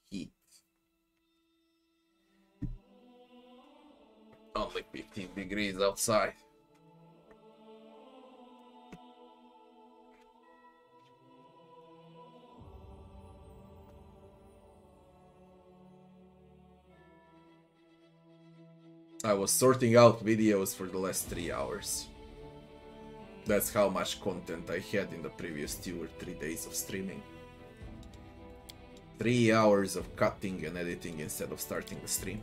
heat. Only 15 degrees outside. I was sorting out videos for the last 3 hours. That's how much content I had in the previous 2 or 3 days of streaming. 3 hours of cutting and editing instead of starting the stream.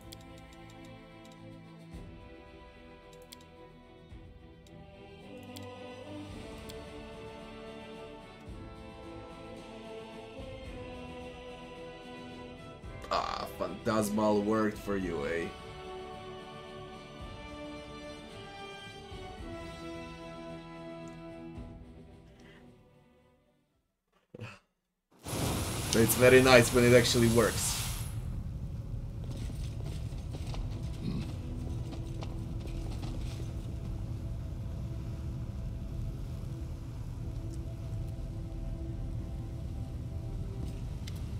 Ah, Phantasmal worked for you, eh? It's very nice when it actually works.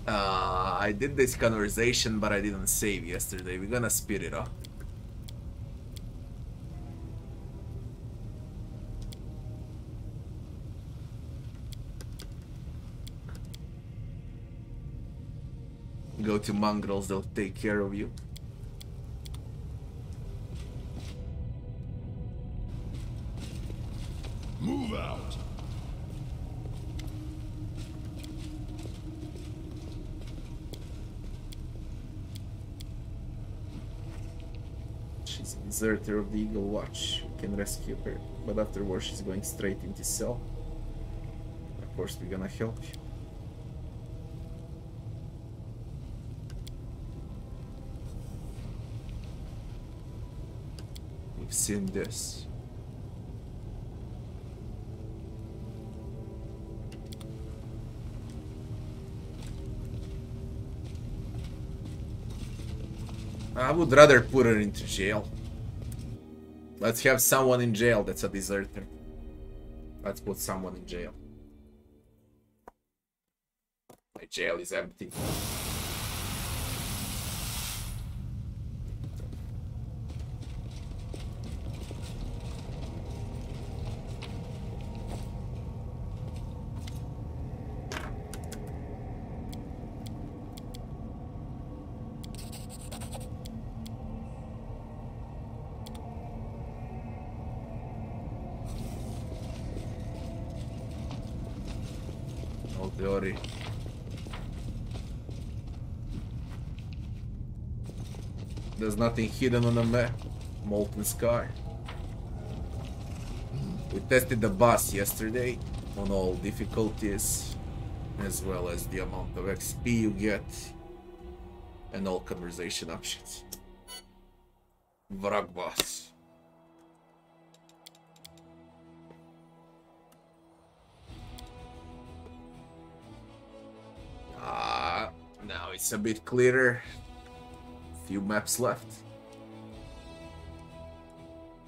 I did this conversation, but I didn't save yesterday. We're gonna speed it up. Go to mongrels, they'll take care of you. Move out. She's a deserter of the Eagle Watch. We can rescue her, but afterwards she's going straight into cell. Of course, we're gonna help you. We've seen this. I would rather put her into jail. Let's have someone in jail that's a deserter. Let's put someone in jail. My jail is empty. Theory. There's nothing hidden on the map. Molten Sky. We tested the boss yesterday on all difficulties, as well as the amount of XP you get, and all conversation options. Vrag boss. Now it's a bit clearer. Few maps left.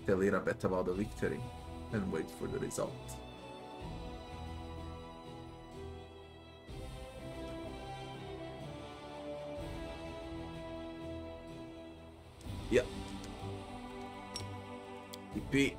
Tell Irabet about the victory and wait for the result. Yep. EP.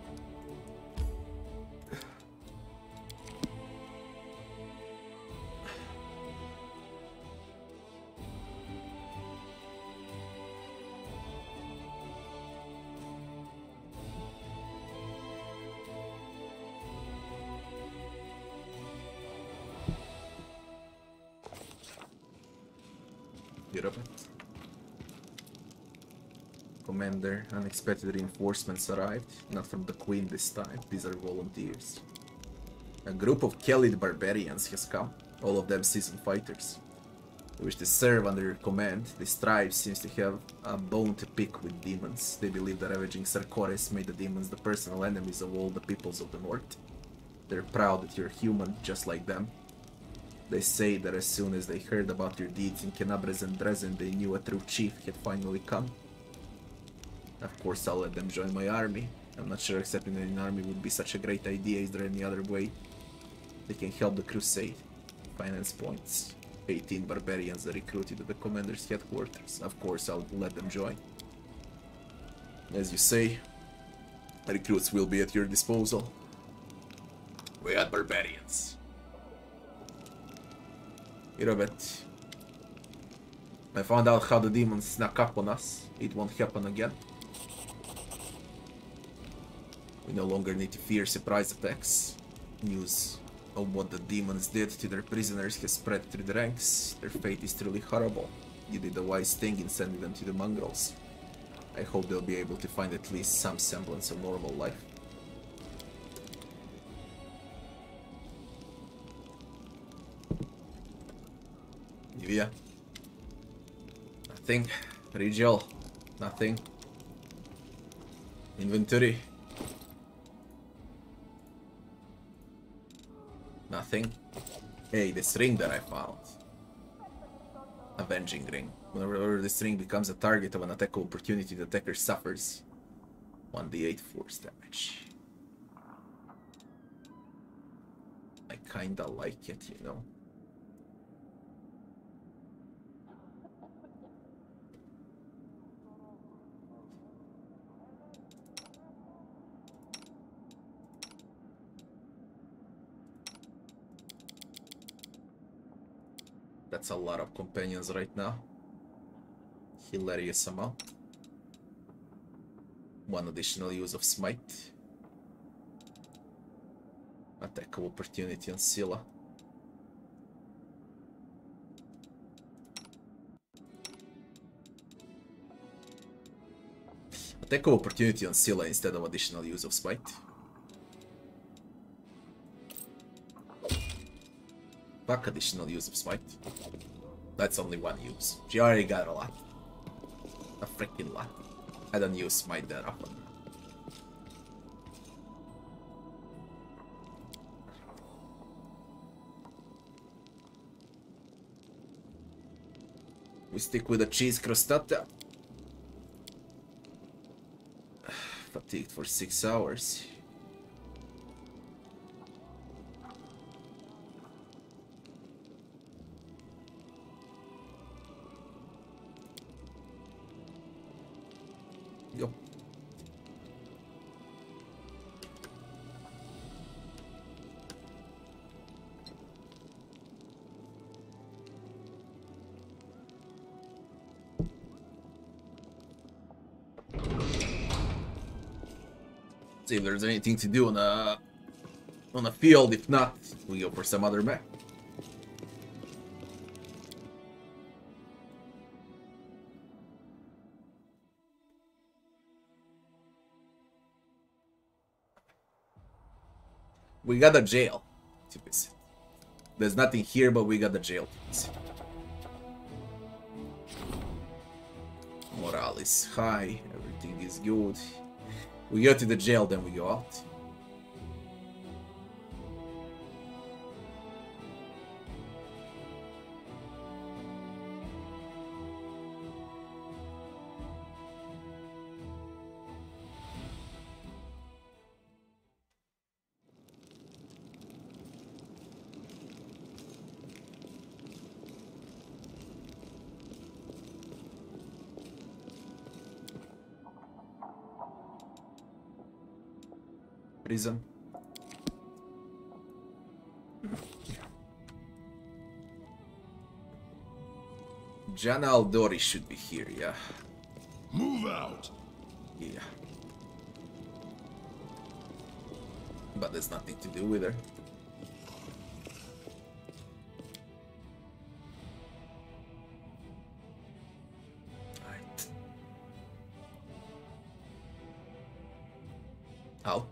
Commander, unexpected reinforcements arrived. Not from the Queen this time. These are volunteers. A group of Khalid barbarians has come. All of them seasoned fighters. They wish to serve under your command. This tribe seems to have a bone to pick with demons. They believe that ravaging Sarkores made the demons the personal enemies of all the peoples of the north. They're proud that you're human, just like them. They say that as soon as they heard about your deeds in Kenabres and Dresden, they knew a true chief had finally come. Of course, I'll let them join my army. I'm not sure accepting an army would be such a great idea. Is there any other way they can help the crusade? Finance points. 18 barbarians are recruited to the commander's headquarters. Of course, I'll let them join. As you say, recruits will be at your disposal. We are barbarians. Irobet. I found out how the demons snuck up on us. It won't happen again. We no longer need to fear surprise attacks. News of what the demons did to their prisoners has spread through the ranks. Their fate is truly horrible. You did the wise thing in sending them to the mongrels. I hope they'll be able to find at least some semblance of normal life. Nivea. Nothing. Rigel. Nothing. Inventory. Nothing. Hey, this ring that I found. Avenging Ring. Whenever this ring becomes a target of an attack opportunity, the attacker suffers 1d8 force damage. I kinda like it, you know. That's a lot of companions right now. Hilarious amount. One additional use of Smite. Attack of opportunity on Scylla. Attack of opportunity on Scylla instead of additional use of Smite. Fuck additional use of Smite. That's only one use. She already got a lot. A freaking lot. I don't use Smite that often. We stick with the cheese crostata. Fatigued for 6 hours. Go. See if there's anything to do on a field. If not, we go for some other map. We got a jail to visit. There's nothing here, but we got the jail to visit. Morale is high, everything is good. We go to the jail, then we go out. Prison. Jana Aldori should be here, yeah. Move out! Yeah. But there's nothing to do with her. Right. Out.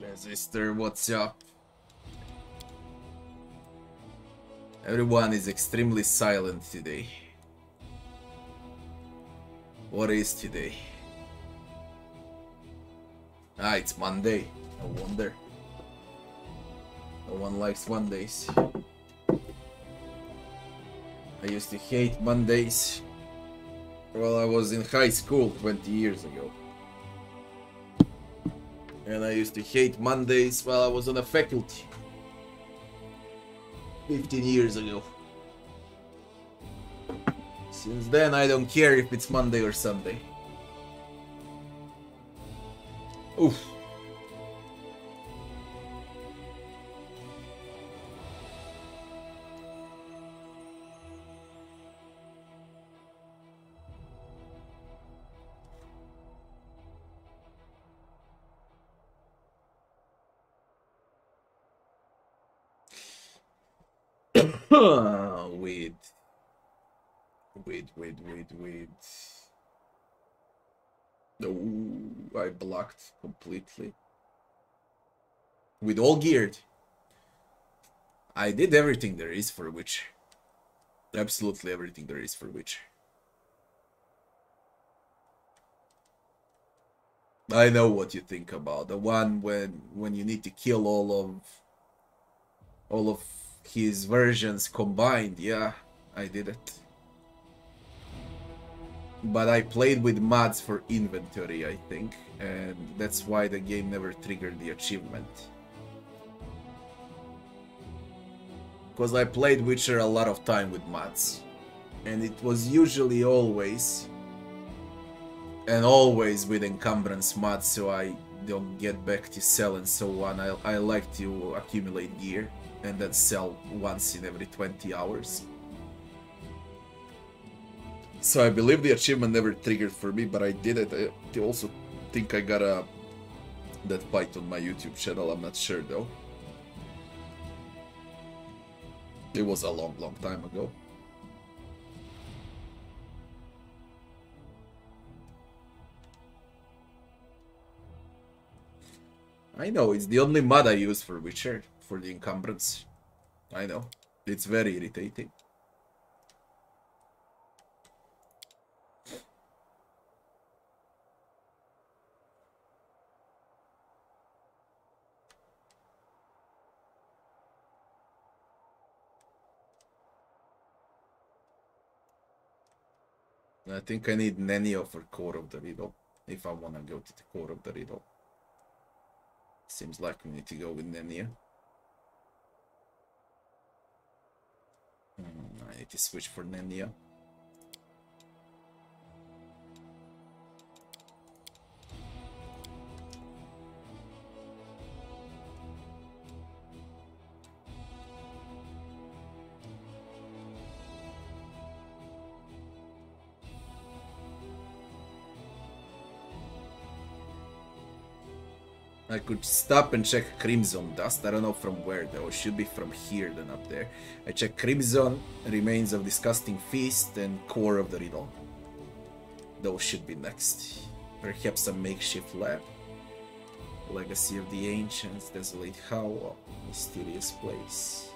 Resistor, what's up? Everyone is extremely silent today. What is today? Ah, it's Monday. No wonder. No one likes Mondays. I used to hate Mondays while I was in high school 20 years ago. And I used to hate Mondays while I was on a faculty 15 years ago. Since then, I don't care if it's Monday or Sunday. Oof. Wait. No, I blocked completely. With all geared. I did everything there is for Witcher. Absolutely everything there is for Witcher. I know what you think about. The one when you need to kill all of his versions combined. Yeah, I did it. But I played with mods for inventory, I think, and that's why the game never triggered the achievement. Because I played Witcher a lot of time with mods, and it was usually always with encumbrance mods, so I don't get back to sell and so on. I like to accumulate gear and then sell once in every 20 hours. So I believe the achievement never triggered for me, but I did it. I also think I got that fight on my YouTube channel. I'm not sure though. It was a long time ago. I know, it's the only mod I use for Witcher, for the encumbrance. I know, it's very irritating. I think I need Nenio for Core of the Riddle, if I want to go to the Core of the Riddle. Seems like we need to go with Nenio. I need to switch for Nenio. I could stop and check Crimson Dust. I don't know from where though. It should be from here than up there. I check Crimson, Remains of Disgusting Feast, and Core of the Riddle. Those should be next. Perhaps a makeshift lab. Legacy of the Ancients, Desolate Hollow, Mysterious Place,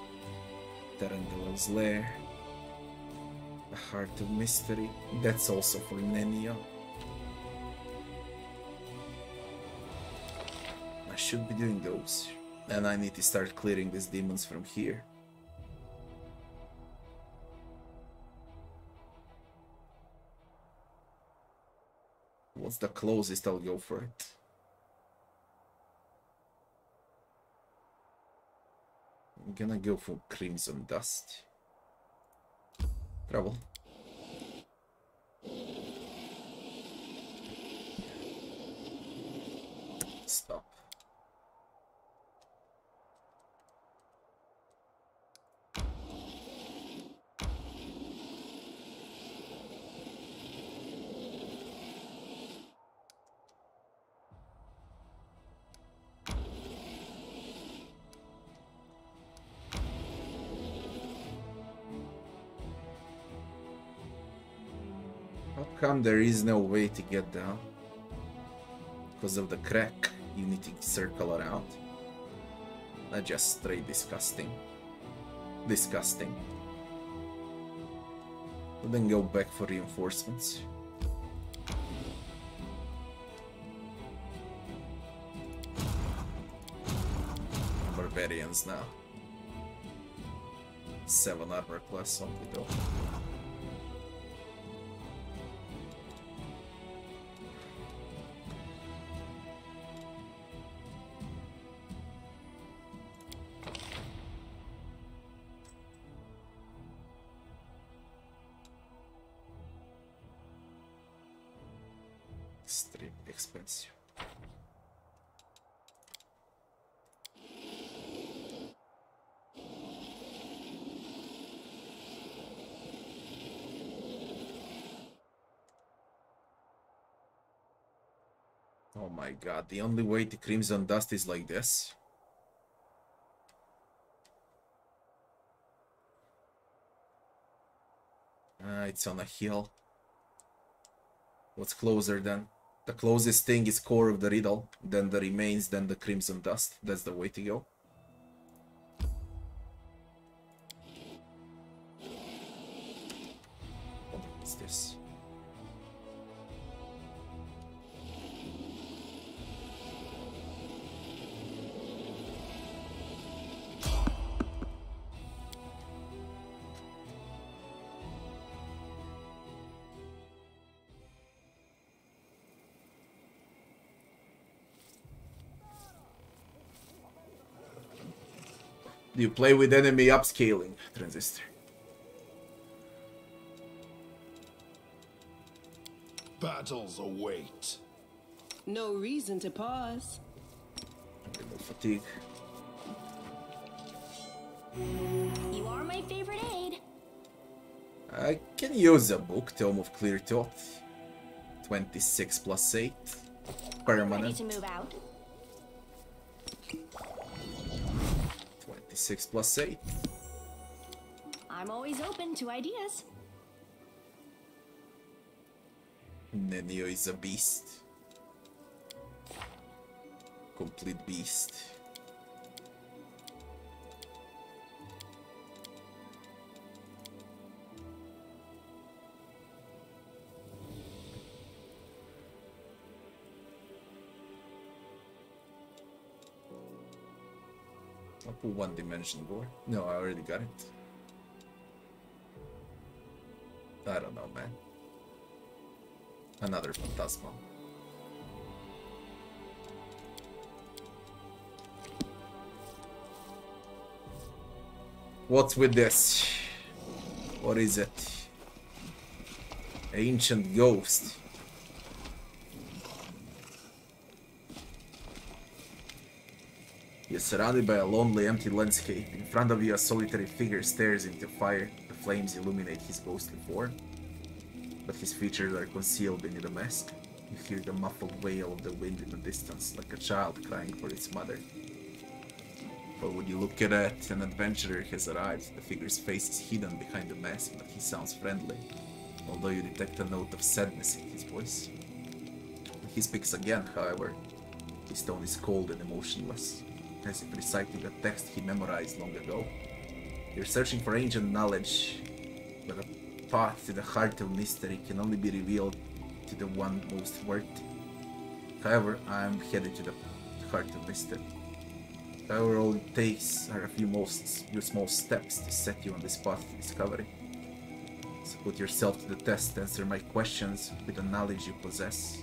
Tarantulas Lair, The Heart of Mystery. That's also for Nenio. I should be doing those. And I need to start clearing these demons from here. What's the closest I'll go for it? I'm gonna go for Crimson Dust. Trouble. Stop. How come there is no way to get down? Because of the crack. unity circle around. That's just straight disgusting. Disgusting. But then go back for reinforcements. Barbarians now. 7 armor class only though. Extremely expensive. Oh my god, the only way to Crimson Dust is like this. It's on a hill. What's closer then? The closest thing is core of the riddle, then the remains, then the Crimson Dust. That's the way to go. What's this? Do you play with enemy upscaling, Transistor? Battles await. No reason to pause. Remove fatigue. You are my favorite aid. I can use a book, Tome of Clear Thought. 26 plus 8. Ready Permanent. to move out. 26 plus 8. I'm always open to ideas. Nenio is a beast. Complete beast. I'll put 1 dimension gore. No, I already got it. I don't know, man. Another Phantasma. What's with this? What is it? Ancient Ghost. You're surrounded by a lonely, empty landscape. In front of you, a solitary figure stares into fire. The flames illuminate his ghostly form, but his features are concealed beneath a mask. You hear the muffled wail of the wind in the distance, like a child crying for its mother. But when you look at it, an adventurer has arrived. The figure's face is hidden behind the mask, but he sounds friendly, although you detect a note of sadness in his voice. When he speaks again, however, his tone is cold and emotionless, as if reciting a text he memorized long ago. You're searching for ancient knowledge, but a path to the heart of mystery can only be revealed to the one most worthy. However, I am headed to the heart of mystery. However, all it takes are a few small steps to set you on this path to discovery. So put yourself to the test, answer my questions with the knowledge you possess,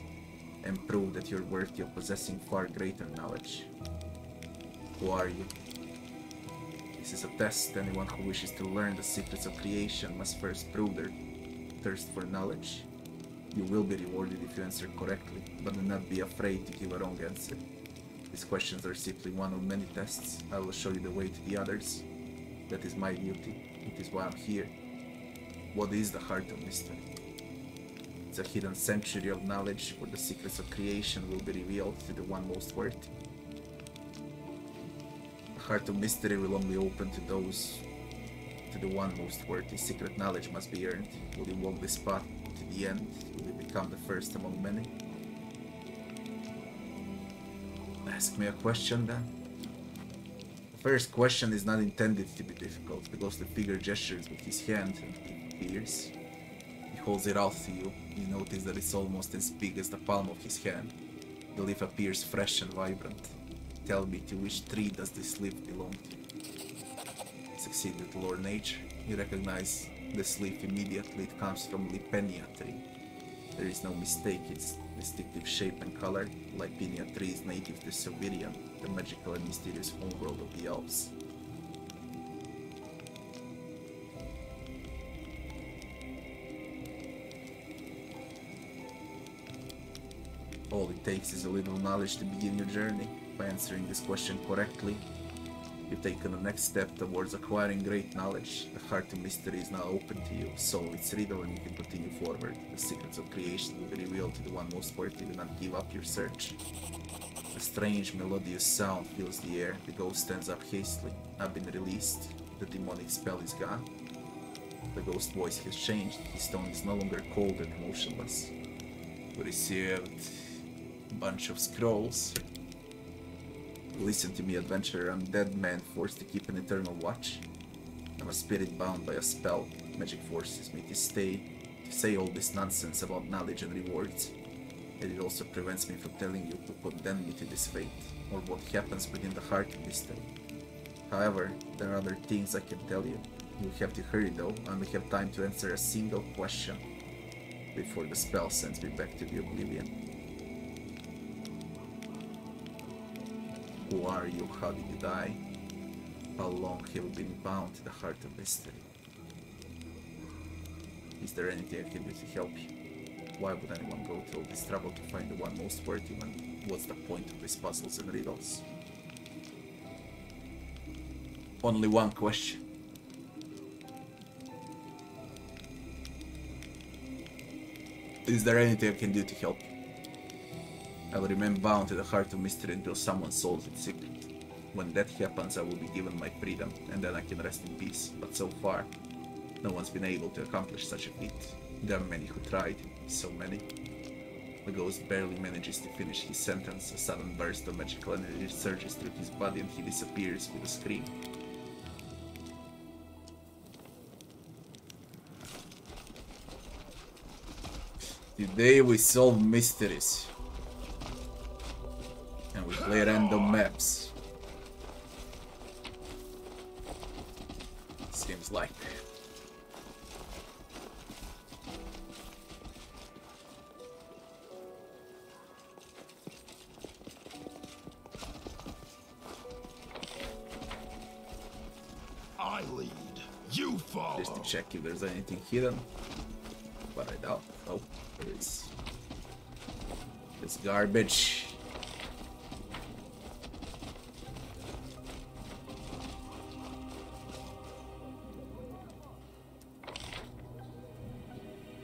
and prove that you're worthy of possessing far greater knowledge. Who are you? This is a test. Anyone who wishes to learn the secrets of creation must first prove their thirst for knowledge. You will be rewarded if you answer correctly, but do not be afraid to give a wrong answer. These questions are simply one of many tests. I will show you the way to the others. That is my duty. It is why I'm here. What is the heart of mystery? It's a hidden sanctuary of knowledge where the secrets of creation will be revealed to the one most worthy. The heart of mystery will only open to the one most worthy. Secret knowledge must be earned. Will you walk this path to the end? Will you become the first among many? Ask me a question then. The first question is not intended to be difficult. The ghostly figure gestures with his hand and it appears. He holds it out to you. You notice that it's almost as big as the palm of his hand. The leaf appears fresh and vibrant. Tell me, to which tree does this leaf belong to? Succeed with lore nature. You recognize this leaf immediately. It comes from Lipenia tree. There is no mistake, its distinctive shape and color. Lipenia tree is native to Siberian, the magical and mysterious homeworld of the elves. All it takes is a little knowledge to begin your journey. By answering this question correctly, you've taken the next step towards acquiring great knowledge. The heart of mystery is now open to you. Solve its riddle and you can continue forward. The secrets of creation will be revealed to the one most worthy. Do not give up your search. A strange melodious sound fills the air. The ghost stands up hastily. I've been released. The demonic spell is gone. The ghost voice has changed. His tone is no longer cold and motionless. We received a bunch of scrolls. Listen to me, adventurer. I'm a dead man forced to keep an eternal watch. I'm a spirit bound by a spell. Magic forces me to say all this nonsense about knowledge and rewards. And it also prevents me from telling you who condemned me to this fate, or what happens within the heart of this tale. However, there are other things I can tell you. You'll have to hurry though. I only have time to answer a single question before the spell sends me back to the oblivion. Who are you? How did you die? How long have you been bound to the heart of mystery? Is there anything I can do to help you? Why would anyone go through all this trouble to find the one most worthy, and what's the point of these puzzles and riddles? Only one question. Is there anything I can do to help you? I will remain bound to the heart of mystery until someone solves its secret. When that happens, I will be given my freedom, and then I can rest in peace. But so far, no one's been able to accomplish such a feat. There are many who tried, so many. The ghost barely manages to finish his sentence. A sudden burst of magical energy surges through his body and he disappears with a scream. Today we solve mysteries. And we play random maps. Seems like. I lead, you follow. Just to check if there's anything hidden. But I doubt. Oh, there is. It's garbage.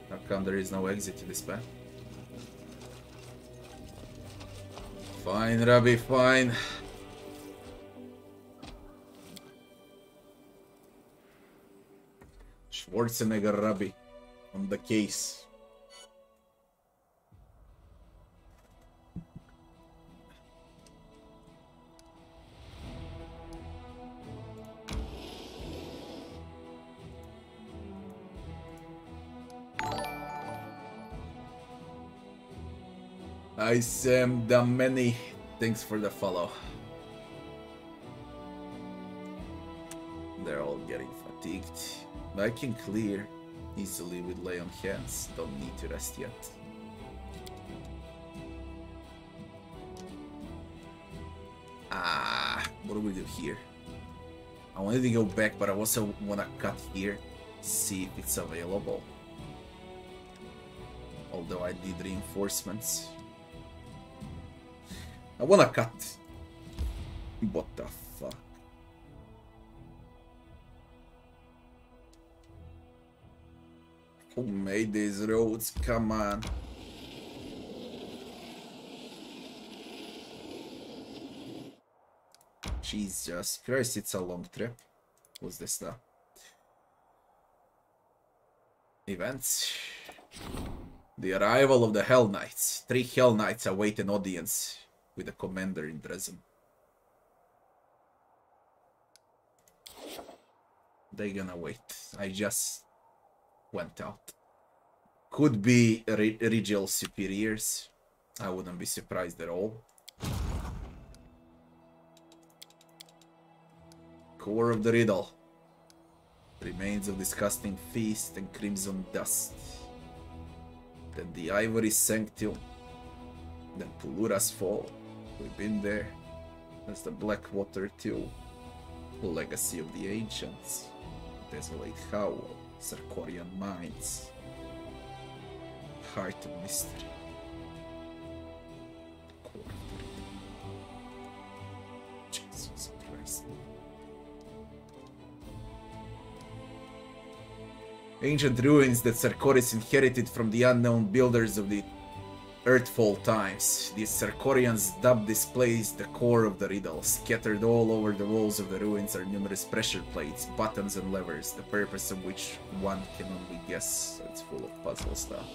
How come there is no exit to this path? Fine, Rabbi, fine. Schwarzenegger Rabbi on the case. I Sam Dameni, thanks for the follow. They're all getting fatigued. I can clear easily with lay on hands, don't need to rest yet. What do we do here? I wanted to go back, but I also wanna cut here, see if it's available. Although I did reinforcements. I wanna cut. What the fuck? Who made these roads? Come on. Jesus Christ, it's a long trip. What's this now? Events. The arrival of the Hell Knights. 3 Hell Knights await an audience with a commander in Dresden. They gonna wait. I just went out. Could be regional superiors. I wouldn't be surprised at all. Core of the riddle. Remains of disgusting feast and crimson dust. Then the ivory sanctum. Then Pulura's fall. We've been there. There's the Blackwater too. Legacy of the Ancients. Desolate Howl. Sarkorian Mines. Heart of Mystery. Core of the riddle. Jesus Christ. Ancient ruins that Sarkoris inherited from the unknown builders of the Earthfall times. The Sarkorians dubbed this place the core of the riddle. Scattered all over the walls of the ruins are numerous pressure plates, buttons and levers, the purpose of which one can only guess. So it's full of puzzle stuff.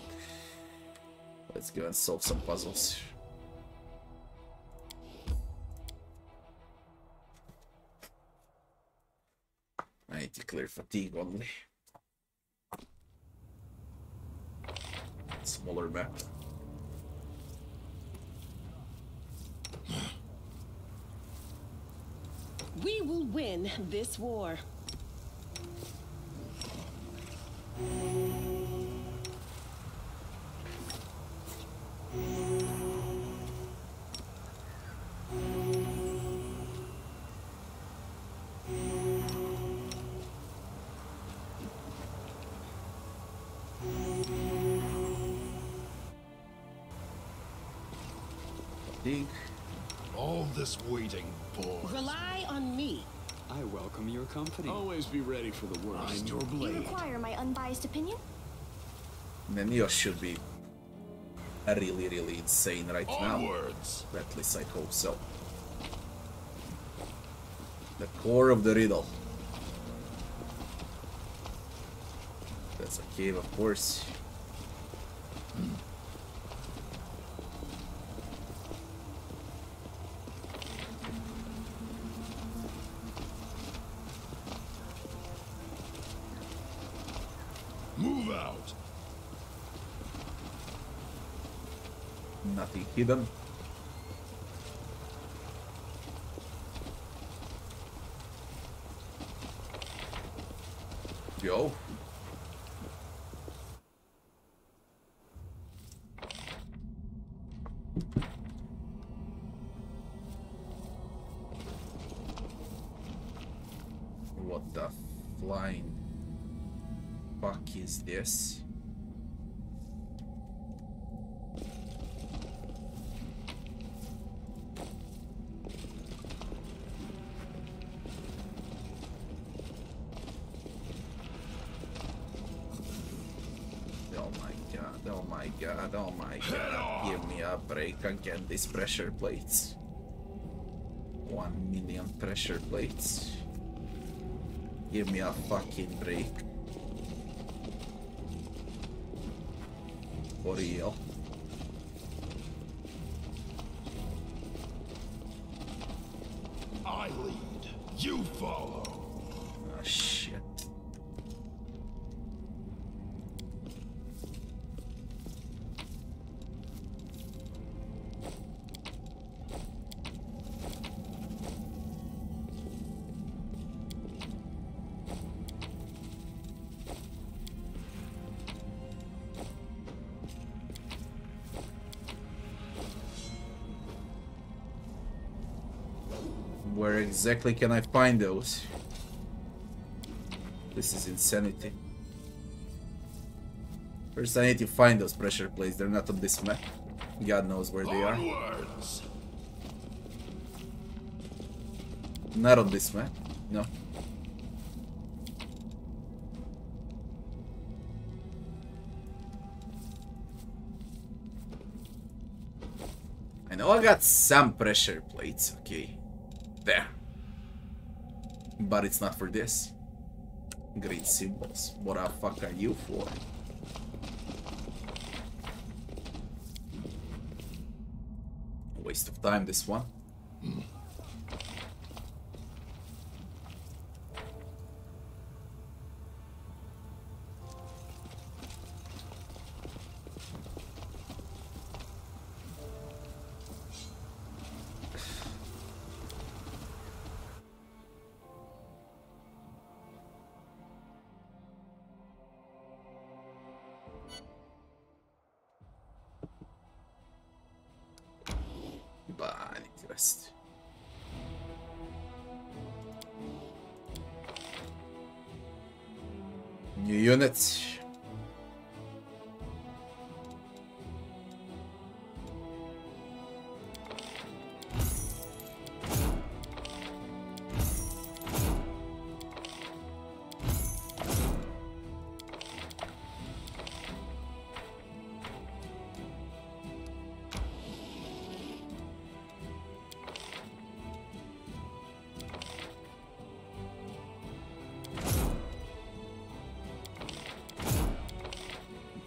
Let's go and solve some puzzles. I need to clear fatigue only. Smaller map. We will win this war. All this waiting bores. Rely on me. I welcome your company. Always be ready for the worst. Find your You blade. require my unbiased opinion? Nenios should be really insane right now. Onwards. At least I hope so. The core of the riddle. That's a cave, of course. Move out. Nothing hidden. Go. What the flying fuck is this? Oh my god, give me a break again, these pressure plates. 1 million pressure plates. Give me a fucking break. For real. I lead. You follow. Ah, shit. Where exactly can I find those? This is insanity. First I need to find those pressure plates. They're not on this map. God knows where they are. Onwards. Not on this map. No. I know I got some pressure plates. Okay. There. But it's not for this. Great symbols. What the fuck are you for? Waste of time, this one. I need to rest. New units.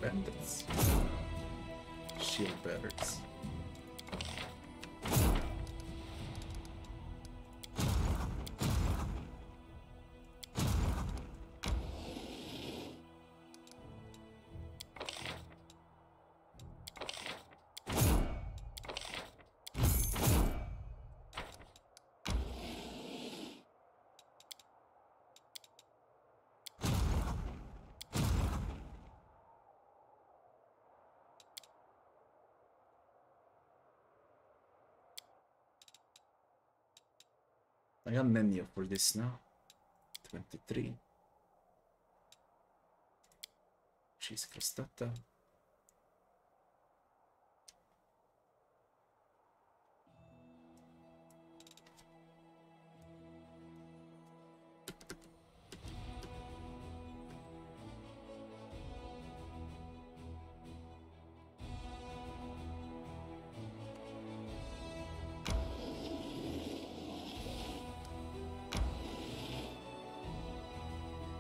Bandits. Shield bearers. I got Nenya for this now. 23. She's crostata.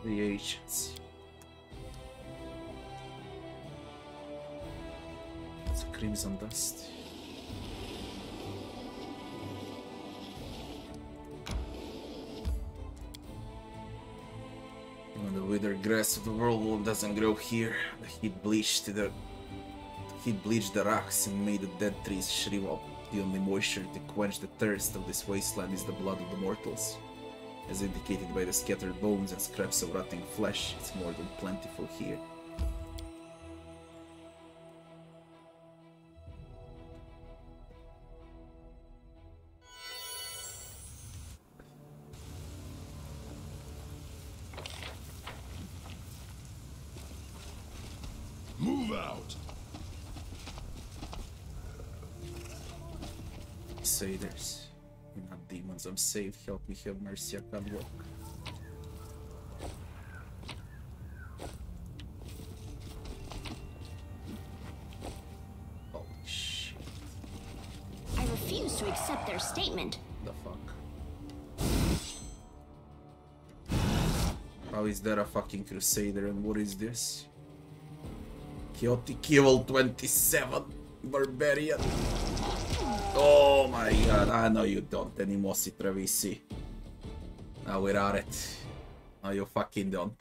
The agents. It's crimson dust. When the withered grass of the world doesn't grow here, the heat bleached the rocks and made the dead trees shrivel up. The only moisture to quench the thirst of this wasteland is the blood of the mortals. As indicated by the scattered bones and scraps of rotting flesh, it's more than plentiful here. Move out! Crusaders. You're not demons, I'm saved. Help me, have mercy, I can't walk. Holy shit. I refuse to accept their statement. The fuck? How is there a fucking Crusader and what is this? Chaotic Evil 27 Barbarian. Oh my god, I know you don't anymore, Travisi. Now we're at it. No, you fucking don't.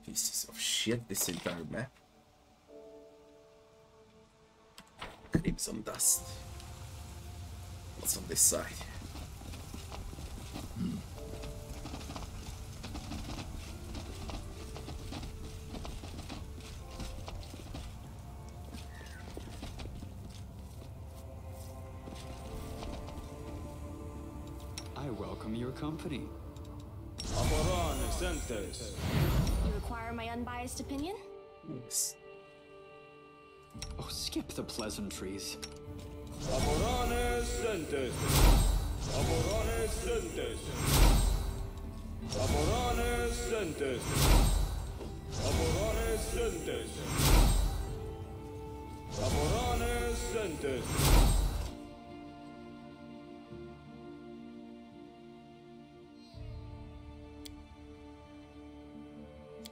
Pieces of shit, this entire map. Crimson dust. What's on this side? I welcome your company. You require my unbiased opinion? Yes. Oh, skip the pleasantries.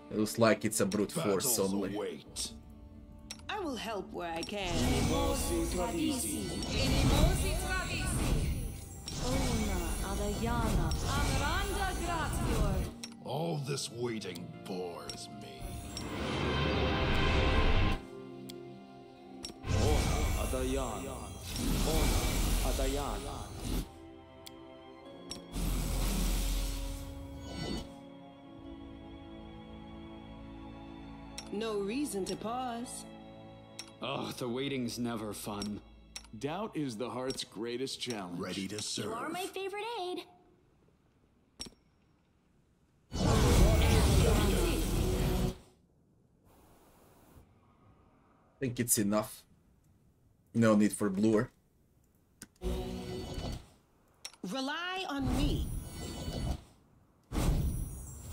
It looks like it's a brute force Battles only. await. will help where I can. All this waiting bores me. No reason to pause. Oh, the waiting's never fun. Doubt is the heart's greatest challenge. Ready to serve. You are my favorite aid. I think it's enough. No need for bluer. Rely on me.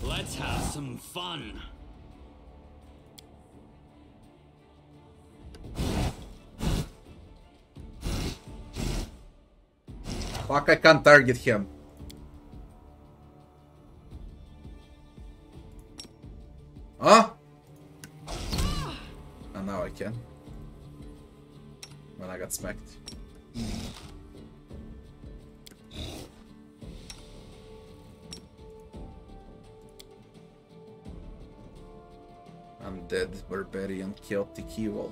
Let's have some fun. Fuck, I can't target him. Huh? And now I can. When I got smacked. Undead, Barbarian, Celtic Evil.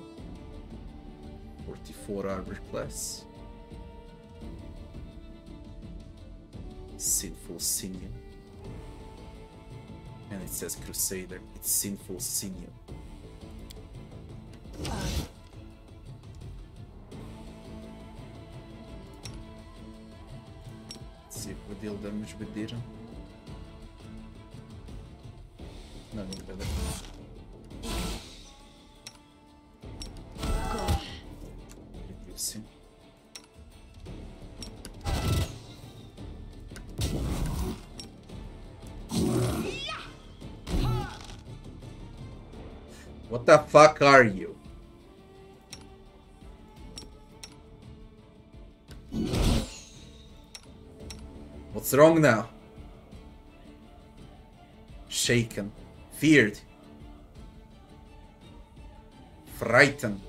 44 armor class. Sinful Sinew. And it says Crusader. It's Sinful Sinew. Let's see if we deal damage with Diran. No, no better. Reduce him. What the fuck are you? What's wrong now? Shaken, feared, frightened.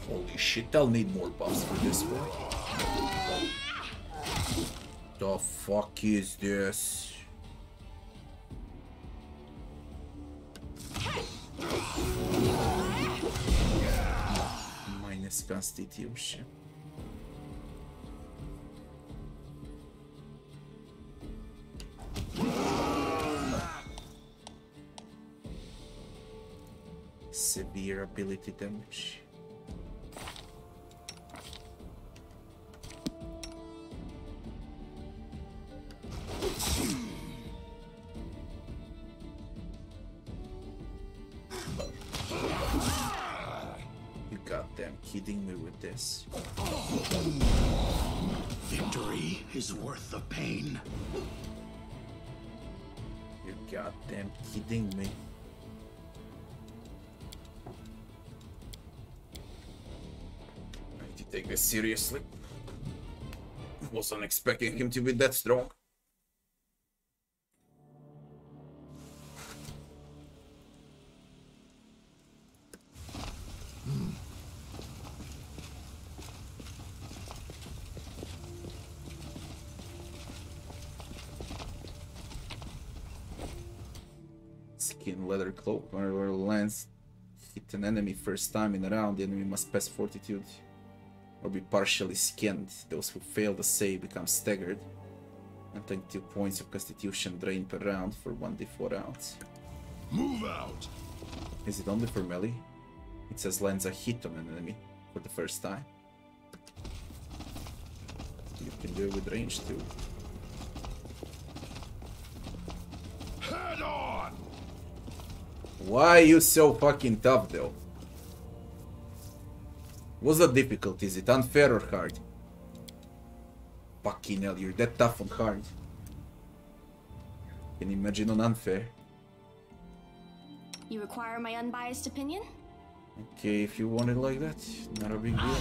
Holy shit, I'll need more buffs for this one. The fuck is this? Minus Constitution. Severe ability damage. You goddamn kidding me with this? Victory is worth the pain. You goddamn kidding me? I need to take this seriously. Wasn't expecting him to be that strong. Skin leather cloak. Whenever lands hit an enemy first time in a round, the enemy must pass fortitude or be partially skinned. Those who fail the save become staggered and take 2 points of constitution drain per round for 1d4 rounds. Move out. Is it only for melee? It says lands a hit on an enemy for the first time. You can do it with range too. Head on. Why are you so fucking tough though? What's the difficulty? Is it unfair or hard? Fucking hell, you're that tough on hard. Can you imagine on unfair? You require my unbiased opinion? Okay, if you want it like that, not a big deal.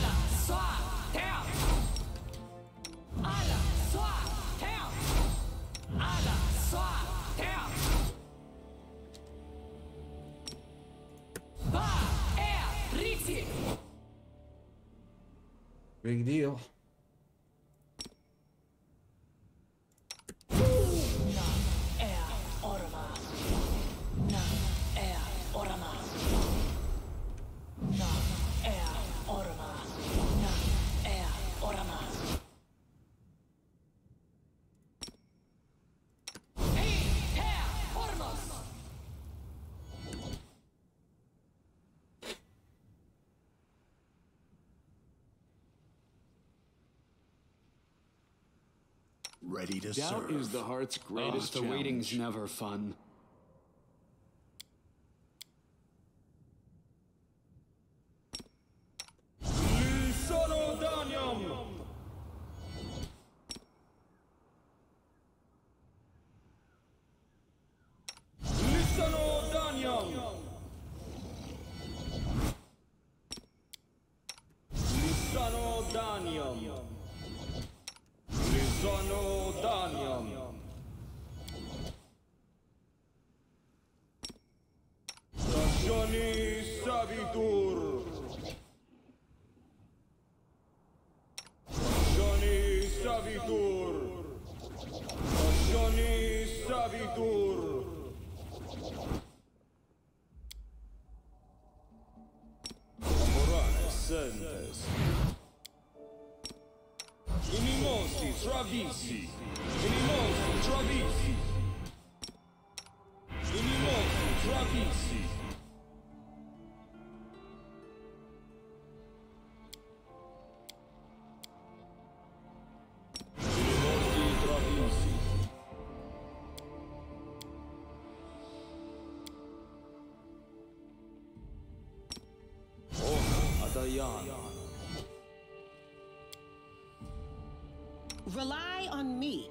Big deal. Ready to Doubt serve. is the heart's greatest challenge. The waiting's never fun. Rely on me.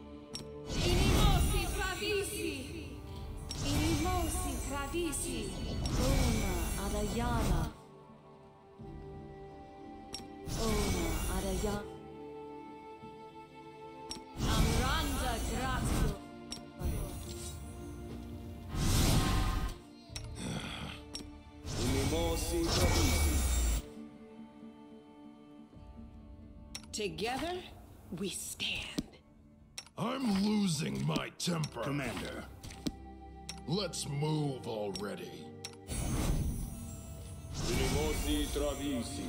Inimosi travisi. Inimosi travisi. Ona Adayana. Ona Adayana. Amranda Grazio. Inimosi travisi. Together, we stand. I'm losing my temper. Commander. Let's move already. Inimosi travisi.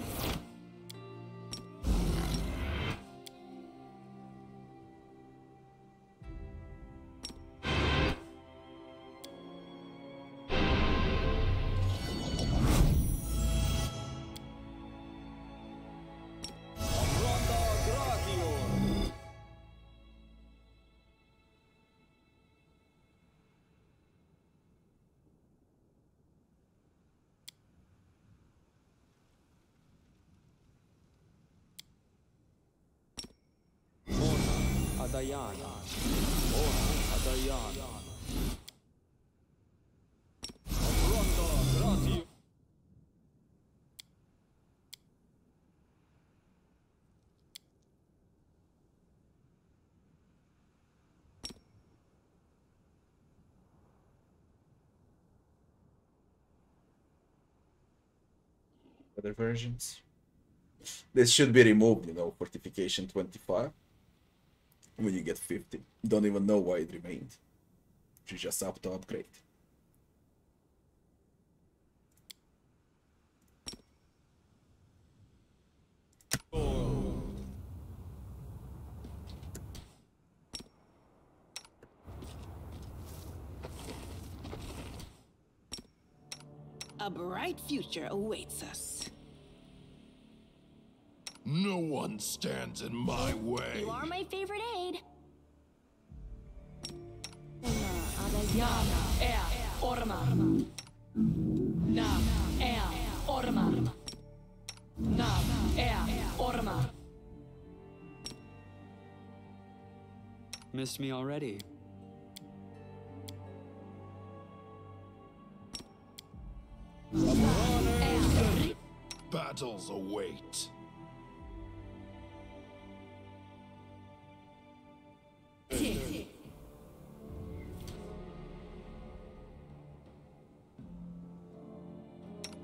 Adayana. Ona Adayana. Amranda Grazio. Other versions. This should be removed, fortification 25. When you get 50. Don't even know why it remained. It's just up to upgrade. A bright future awaits us. No one stands in my way. You are my favorite aide. Ona Adayana. Orma. Na Orma. Na Orma. Missed me already. Battles await.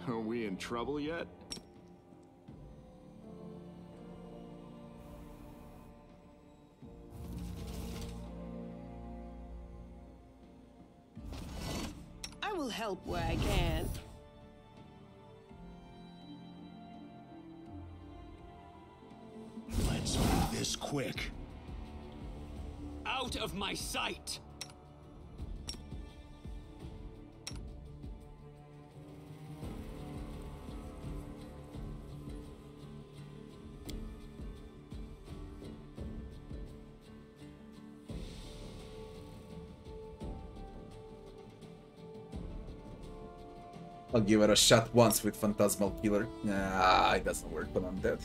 Are we in trouble yet? I'll help where I can. Let's do this quick. Out of my sight! I'll give it a shot once with Phantasmal Killer. Nah, it doesn't work on Undead.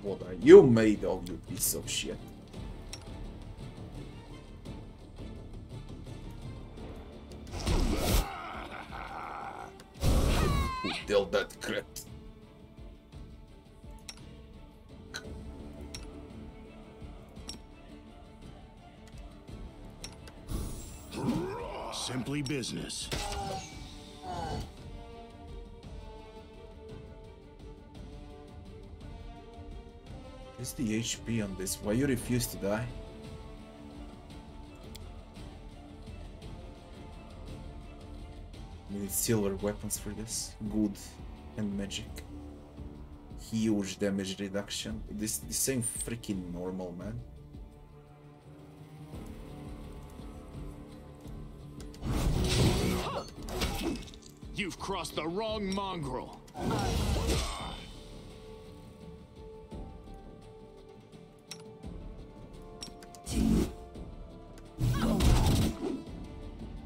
What are you made of, you piece of shit? Who dealt that crap? Simply business. What's the HP on this? Why you refuse to die? Need silver weapons for this. Good. And magic. Huge damage reduction. This ain't freaking normal, man. You've crossed the wrong mongrel.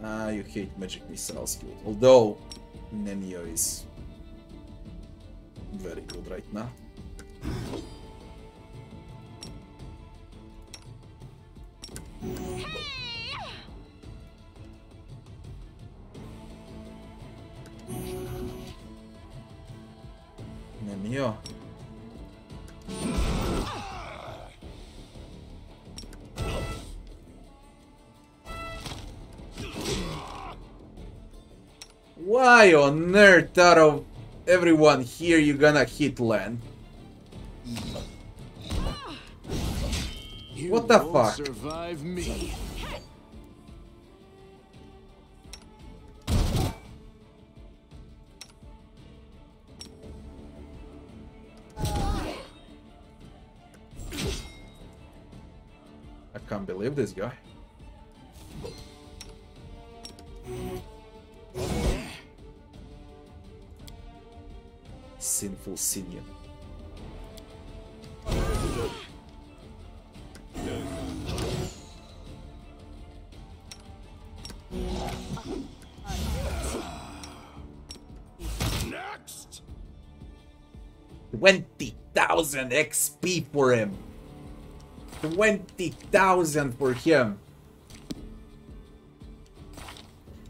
Ah, you hate magic missiles, good. Although Nemio is very good right now. Nemio. Why on earth out of everyone here you gonna hit Len? You What the won't fuck? Survive me. I can't believe this guy. Sinful Sinian. Next! 20,000 XP for him. 20,000 for him.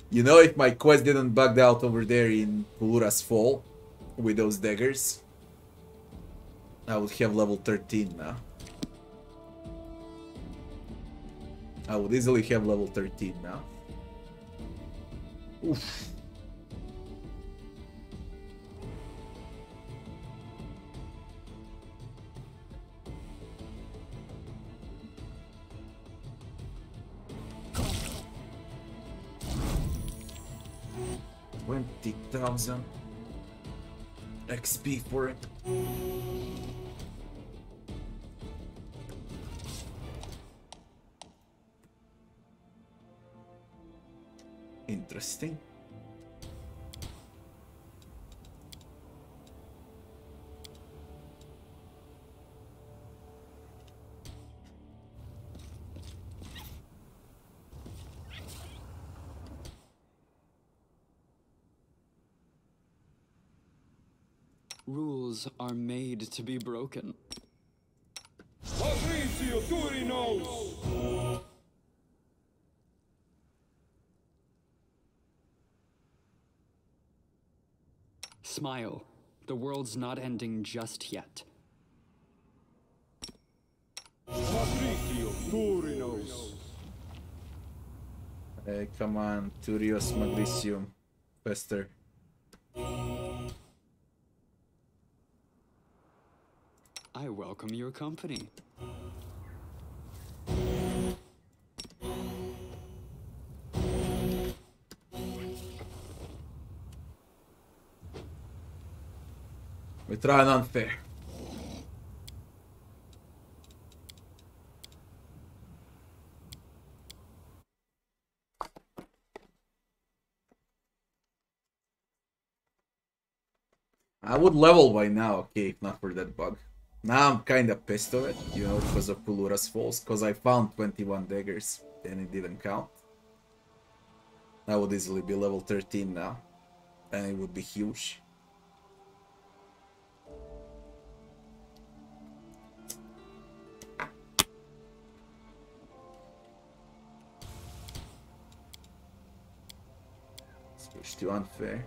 You know, if my quest didn't bug out over there in Pulura's Fall with those daggers, I would have level 13 now. I would easily have level 13 now. Oof. $20,000 XP for it. Interesting. Rules are made to be broken. Smile. The world's not ending just yet. Hey, come on, Turios Magnesium. Faster. I welcome your company. We try an unfair. I would level by now, okay, if not for that bug. Now I'm kinda pissed of it, you know, because of Pulura's falls, because I found 21 daggers, and it didn't count. I would easily be level 13 now, and it would be huge. Switch to unfair.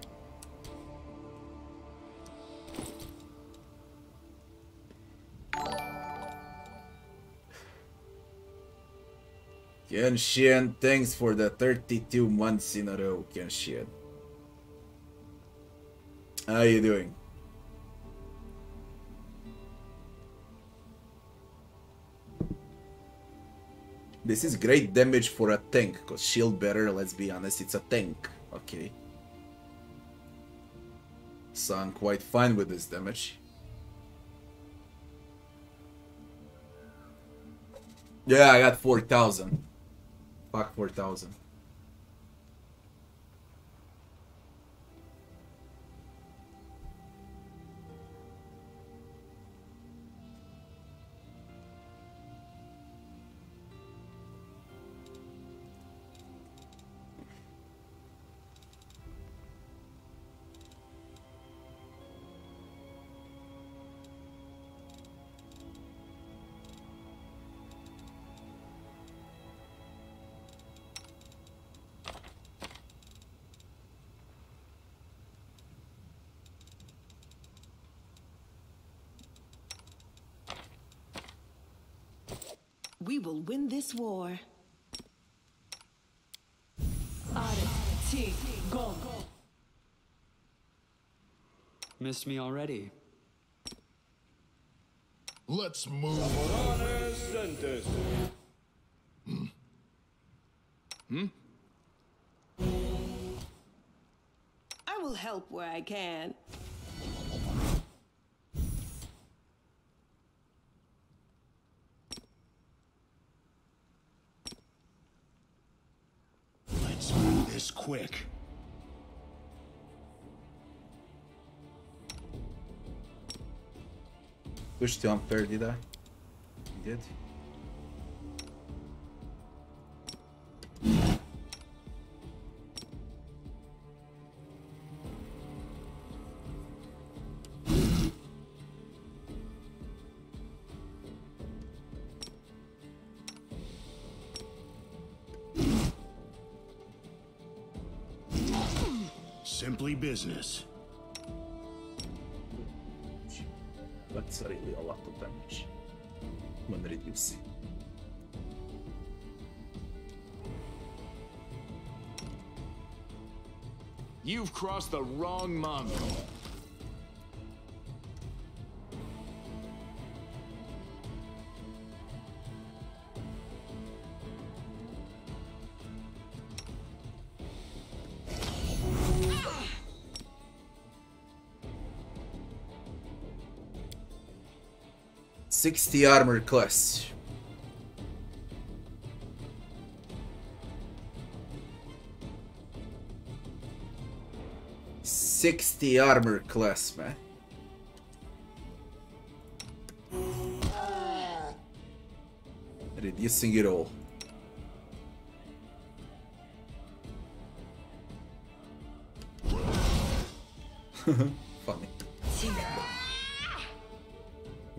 Kenshin, thanks for the 32 months in a row, Kenshin. How you doing? This is great damage for a tank, cause shield bearer, let's be honest, it's a tank, okay. So I'm quite fine with this damage. Yeah, I got 4,000. Fuck 4,000. We will win this war. Missed me already. Let's move. I will help where I can. Let's do this quick. Push to unfair, did I? Did. Simply business. That's really a lot of damage when reducing. You've crossed the wrong month. $60 armor class. $60 armor class, man. Reducing it all. Funny.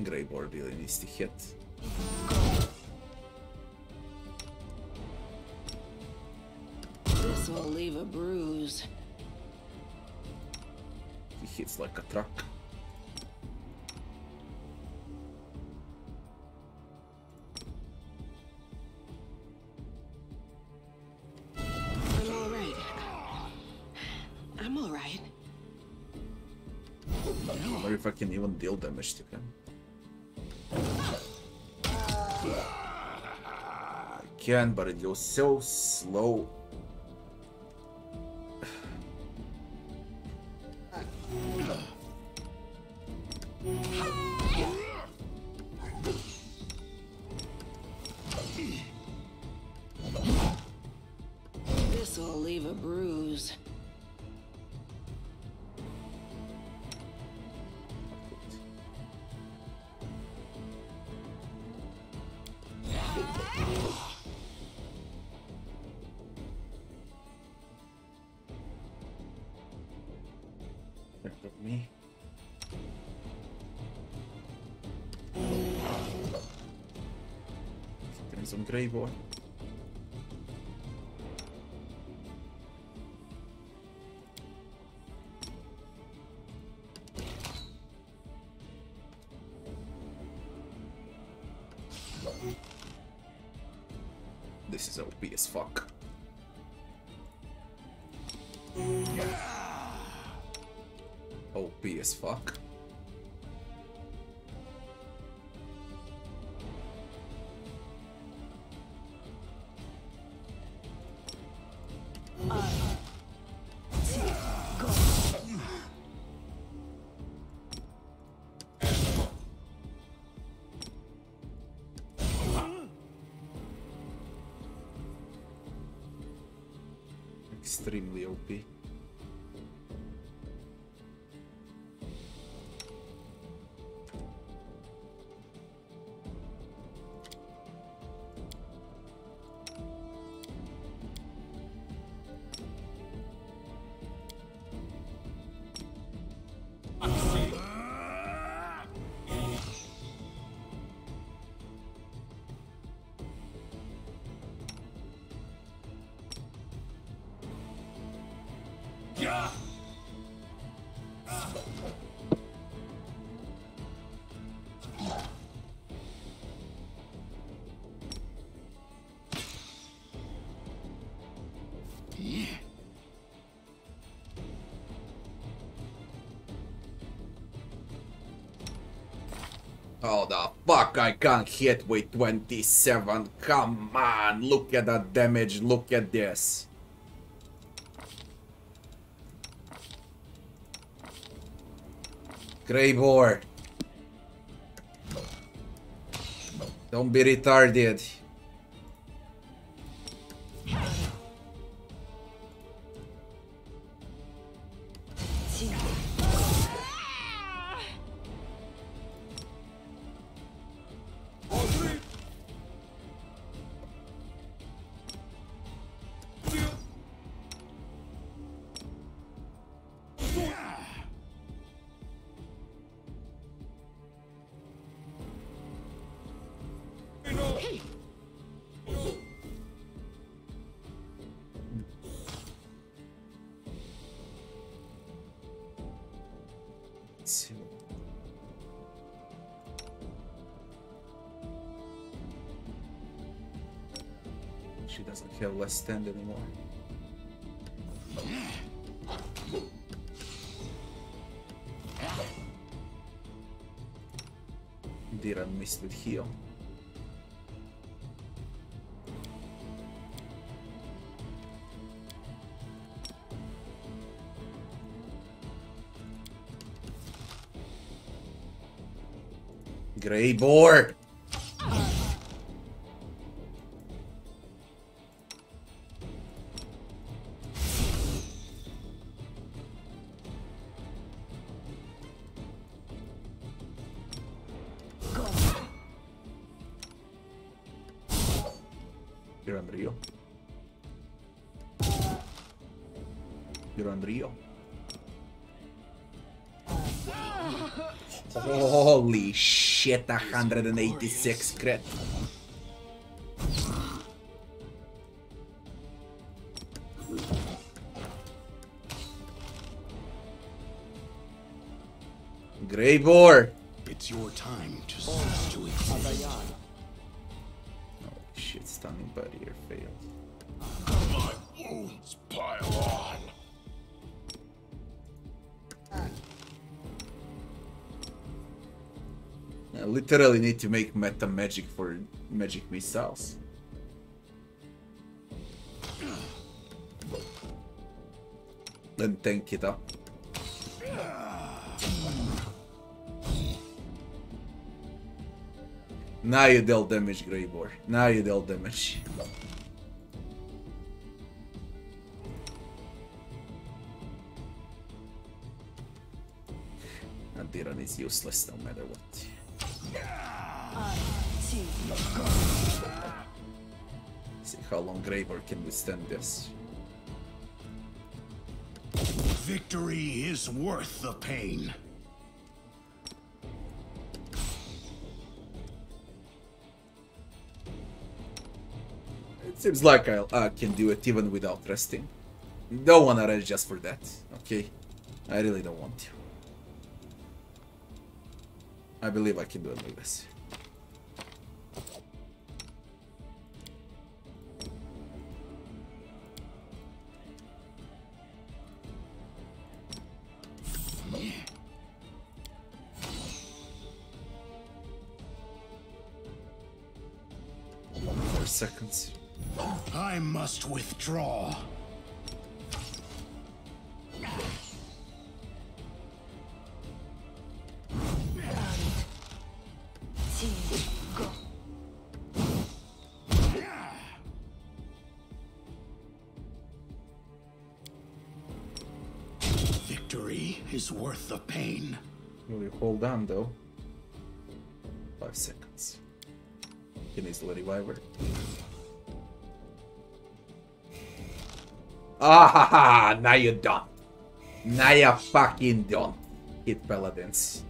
Grey board really needs to hit. This will leave a bruise. He hits like a truck. I'm alright. I'm alright. I wonder if I can even deal damage to him. I can, but it goes so slow. This'll leave a bruise. Back up me. Getting some Grey Boy. This is OP as fuck. OP as fuck. Extremely OP. Oh the fuck, I can't hit with 27. Come on, look at that damage, look at this. Greybor. Don't be retarded. She doesn't have less stand anymore. Didn't miss with heal. Greybor! You're unreal. You're unreal. Holy shit, 186 crit. Grey Boar! It's your time to cease to exist. Oh shit, stunning barrier failed. My wounds pile on. I literally need to make meta magic for magic missiles. Then tank it up. Now you dealt damage, Grey Boar. Now you dealt damage. Adiran is useless no matter what. See how long Grey Boar can withstand this. Victory is worth the pain. It seems like I can do it even without resting. Don't wanna rest just for that, okay? I really don't want to. I believe I can do it like this. Seconds. I must withdraw. Victory is worth the pain. Will you hold on though? 5 seconds. Can easily revive her. Ah ha ha! Now you're done. Now you're fucking done. Hit paladins.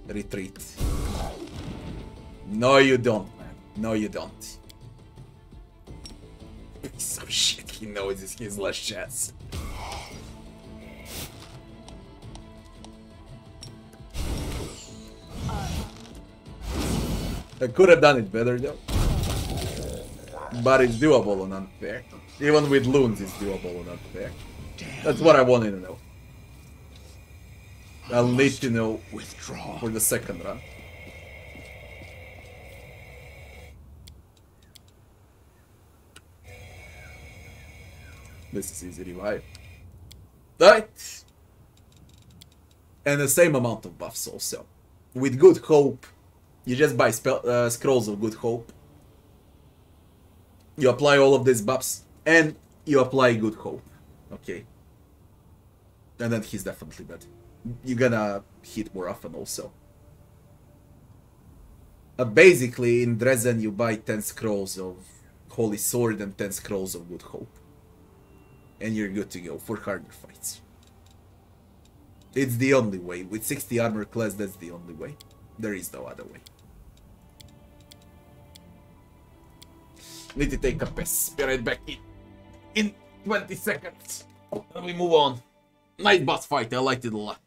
Retreat. No you don't, man. No you don't. Piece of shit, he knows it's his last chance. I could have done it better though. But it's doable on unfair. Even with loons it's doable on unfair. That's what I wanted to know. I'll need to know for the second run. This is easy revive. Right. And the same amount of buffs also. With Good Hope, you just buy scrolls of Good Hope. You apply all of these buffs, and you apply Good Hope. Okay. And then he's definitely dead. You're gonna hit more often also. Basically, in Dresden, you buy 10 scrolls of Holy Sword and 10 scrolls of Good Hope. And you're good to go for harder fights. It's the only way. With 60 armor class, that's the only way. There is no other way. Need to take a piss. Be right back in 20 seconds. And we move on. Nice boss fight. I liked it a lot.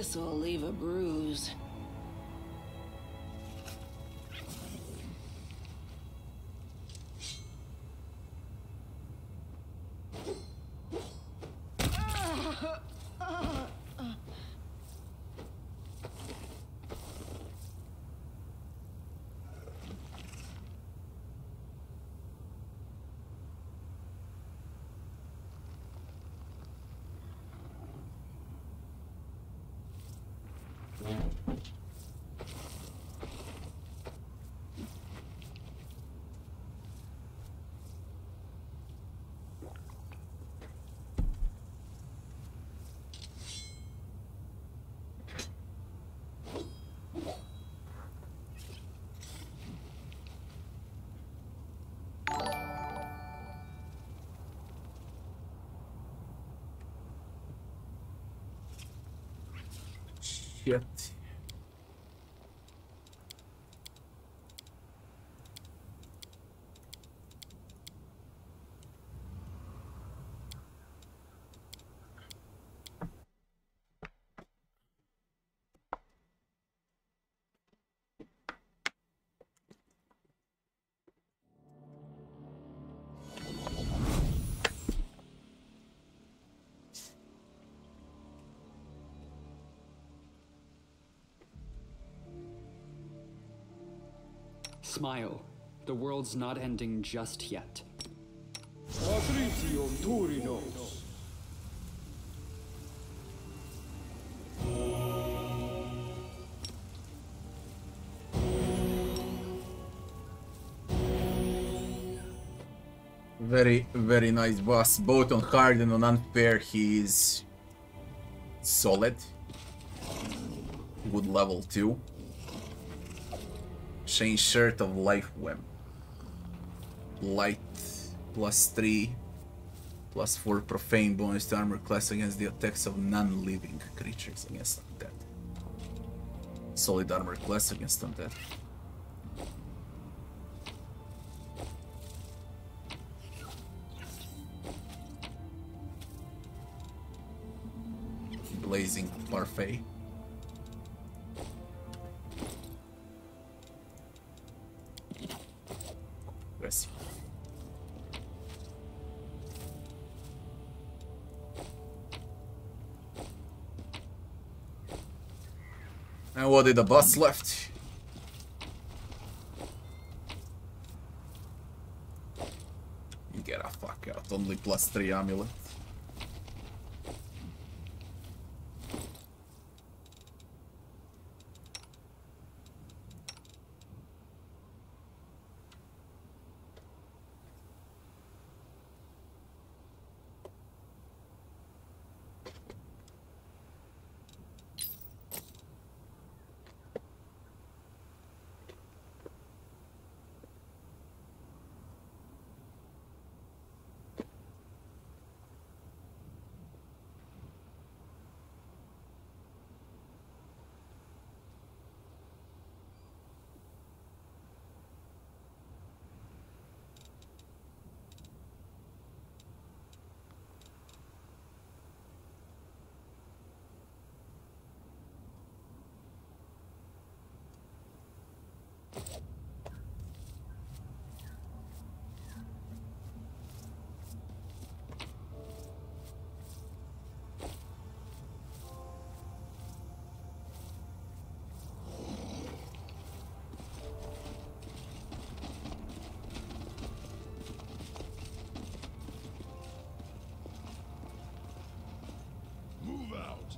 This'll leave a bruise. Shit. Smile. The world's not ending just yet. Very, very nice boss. Both on hard and on unfair, he's solid. Good level 2. Chain Shirt of Life Web. Light +3 +4 profane bonus to armor class against the attacks of non-living creatures against undead. Solid armor class against undead. Blazing Parfait. Yes. And what did the boss left? Get a fuck out. Only +3 amulet.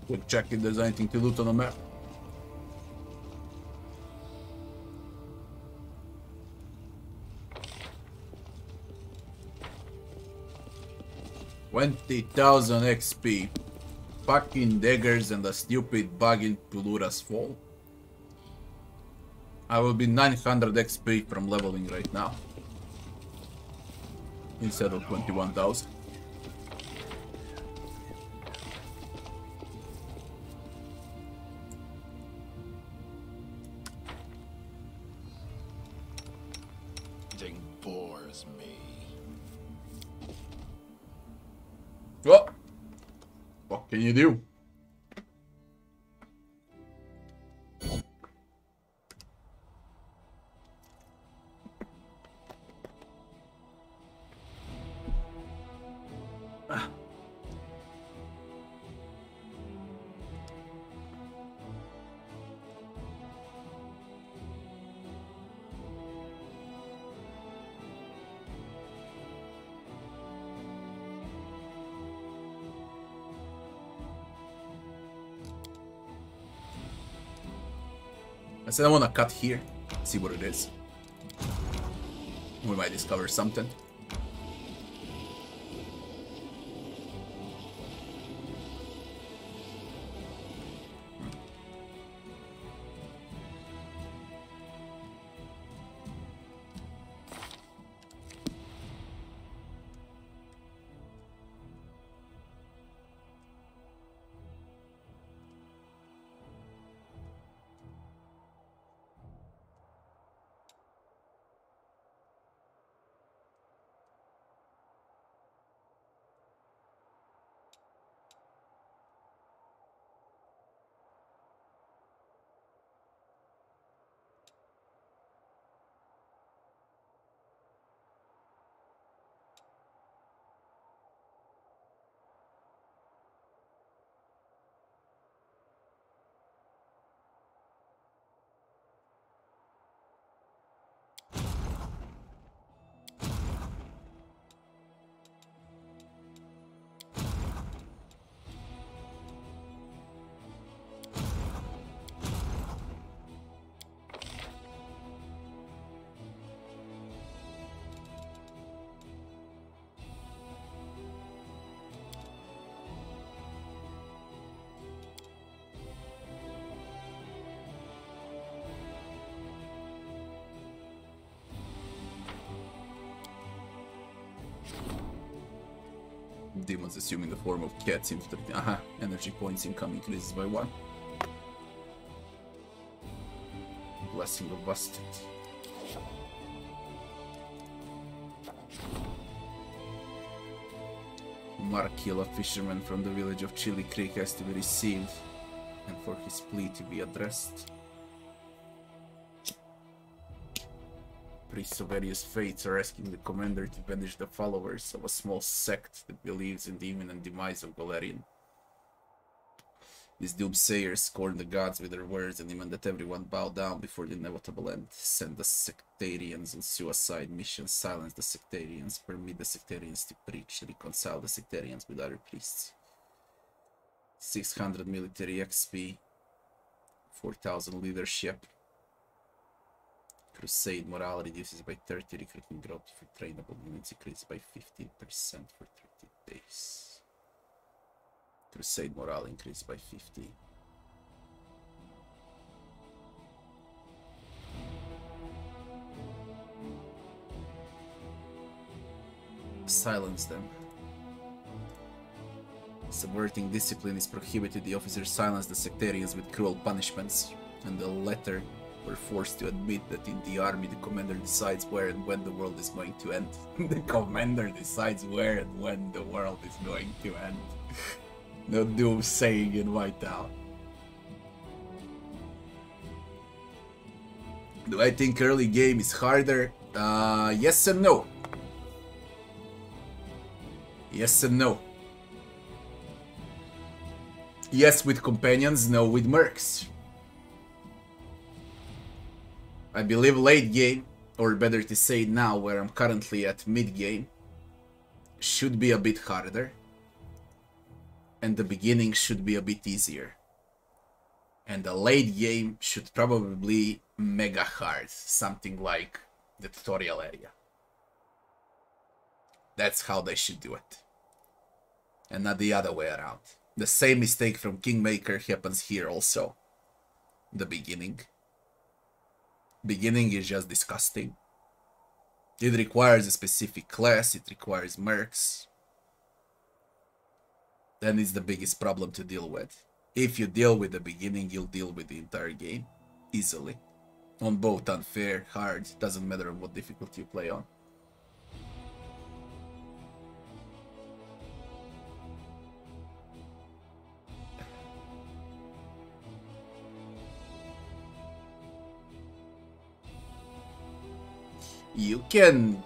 Quick check if there's anything to loot on the map. $20,000 XP. Fucking daggers and a stupid bug in Pelura's fall. I will be 900 XP from leveling right now. Instead of 21,000. Bores me. Well, what can you do? I said I want to cut here, see what it is. We might discover something. Demons assuming the form of cat seems to... Aha, energy points income increases by 1. Blessing of Busted. Markil, a fisherman from the village of Chili Creek, has to be received and for his plea to be addressed. Priests of various faiths are asking the commander to banish the followers of a small sect that believes in the imminent demise of Galarian. These doomsayers scorn the gods with their words and demand that everyone bow down before the inevitable end. Send the sectarians on suicide missions, silence the sectarians, permit the sectarians to preach, reconcile the sectarians with other priests. 600 military XP, 4,000 leadership. Crusade morale reduces by 30, recruiting growth for trainable units increases by 15% for 30 days. Crusade morale increased by 50. Silence them. Subverting discipline is prohibited. The officers silence the sectarians with cruel punishments, and the latter were forced to admit that in the army the commander decides where and when the world is going to end. The commander decides where and when the world is going to end. No doomsaying in Whiteout. Do I think early game is harder? Yes and no. Yes and no. Yes with companions, no with mercs. I believe late game, or better to say now where I'm currently at mid game, should be a bit harder. And the beginning should be a bit easier. And the late game should probably be mega hard, something like the tutorial area. That's how they should do it. And not the other way around. The same mistake from Kingmaker happens here also. The beginning. Beginning is just disgusting. It requires a specific class, it requires mercs. Then it's the biggest problem to deal with. If you deal with the beginning, you'll deal with the entire game easily. On both unfair, hard, doesn't matter what difficulty you play on. You can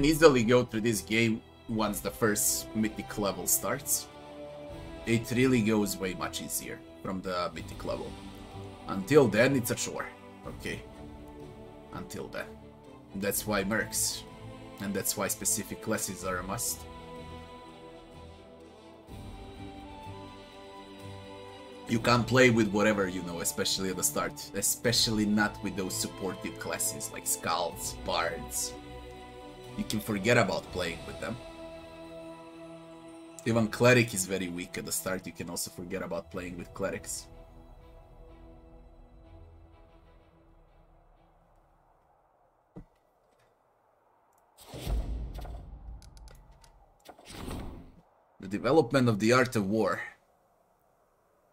easily go through this game once the first mythic level starts. It really goes way much easier from the mythic level. Until then, it's a chore. Okay. Until then. That's why mercs. And that's why specific classes are a must. You can't play with whatever, you know, especially at the start. Especially not with those supportive classes like Skalds, Bards. You can forget about playing with them. Even Cleric is very weak at the start, you can also forget about playing with Clerics. The development of the art of war.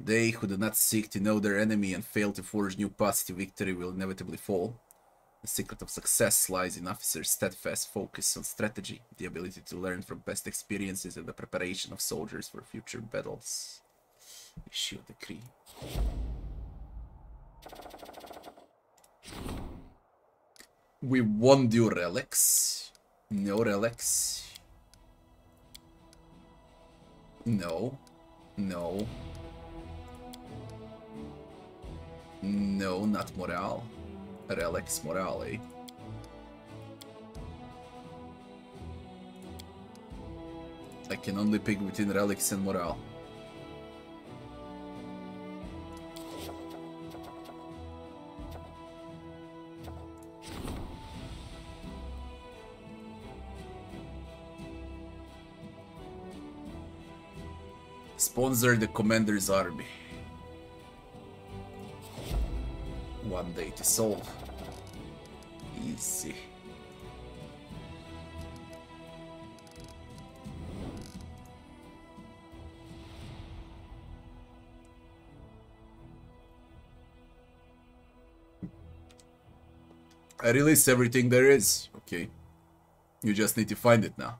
They who do not seek to know their enemy and fail to forge new paths to victory will inevitably fall. The secret of success lies in officers' steadfast focus on strategy, the ability to learn from past experiences, and the preparation of soldiers for future battles. Issue a decree. We won't do relics. No relics. No. No. No, not morale. Relics morale. I can only pick between relics and morale. Sponsor the commander's army. 1 day to solve. Easy. I release everything there is. Okay. You just need to find it now.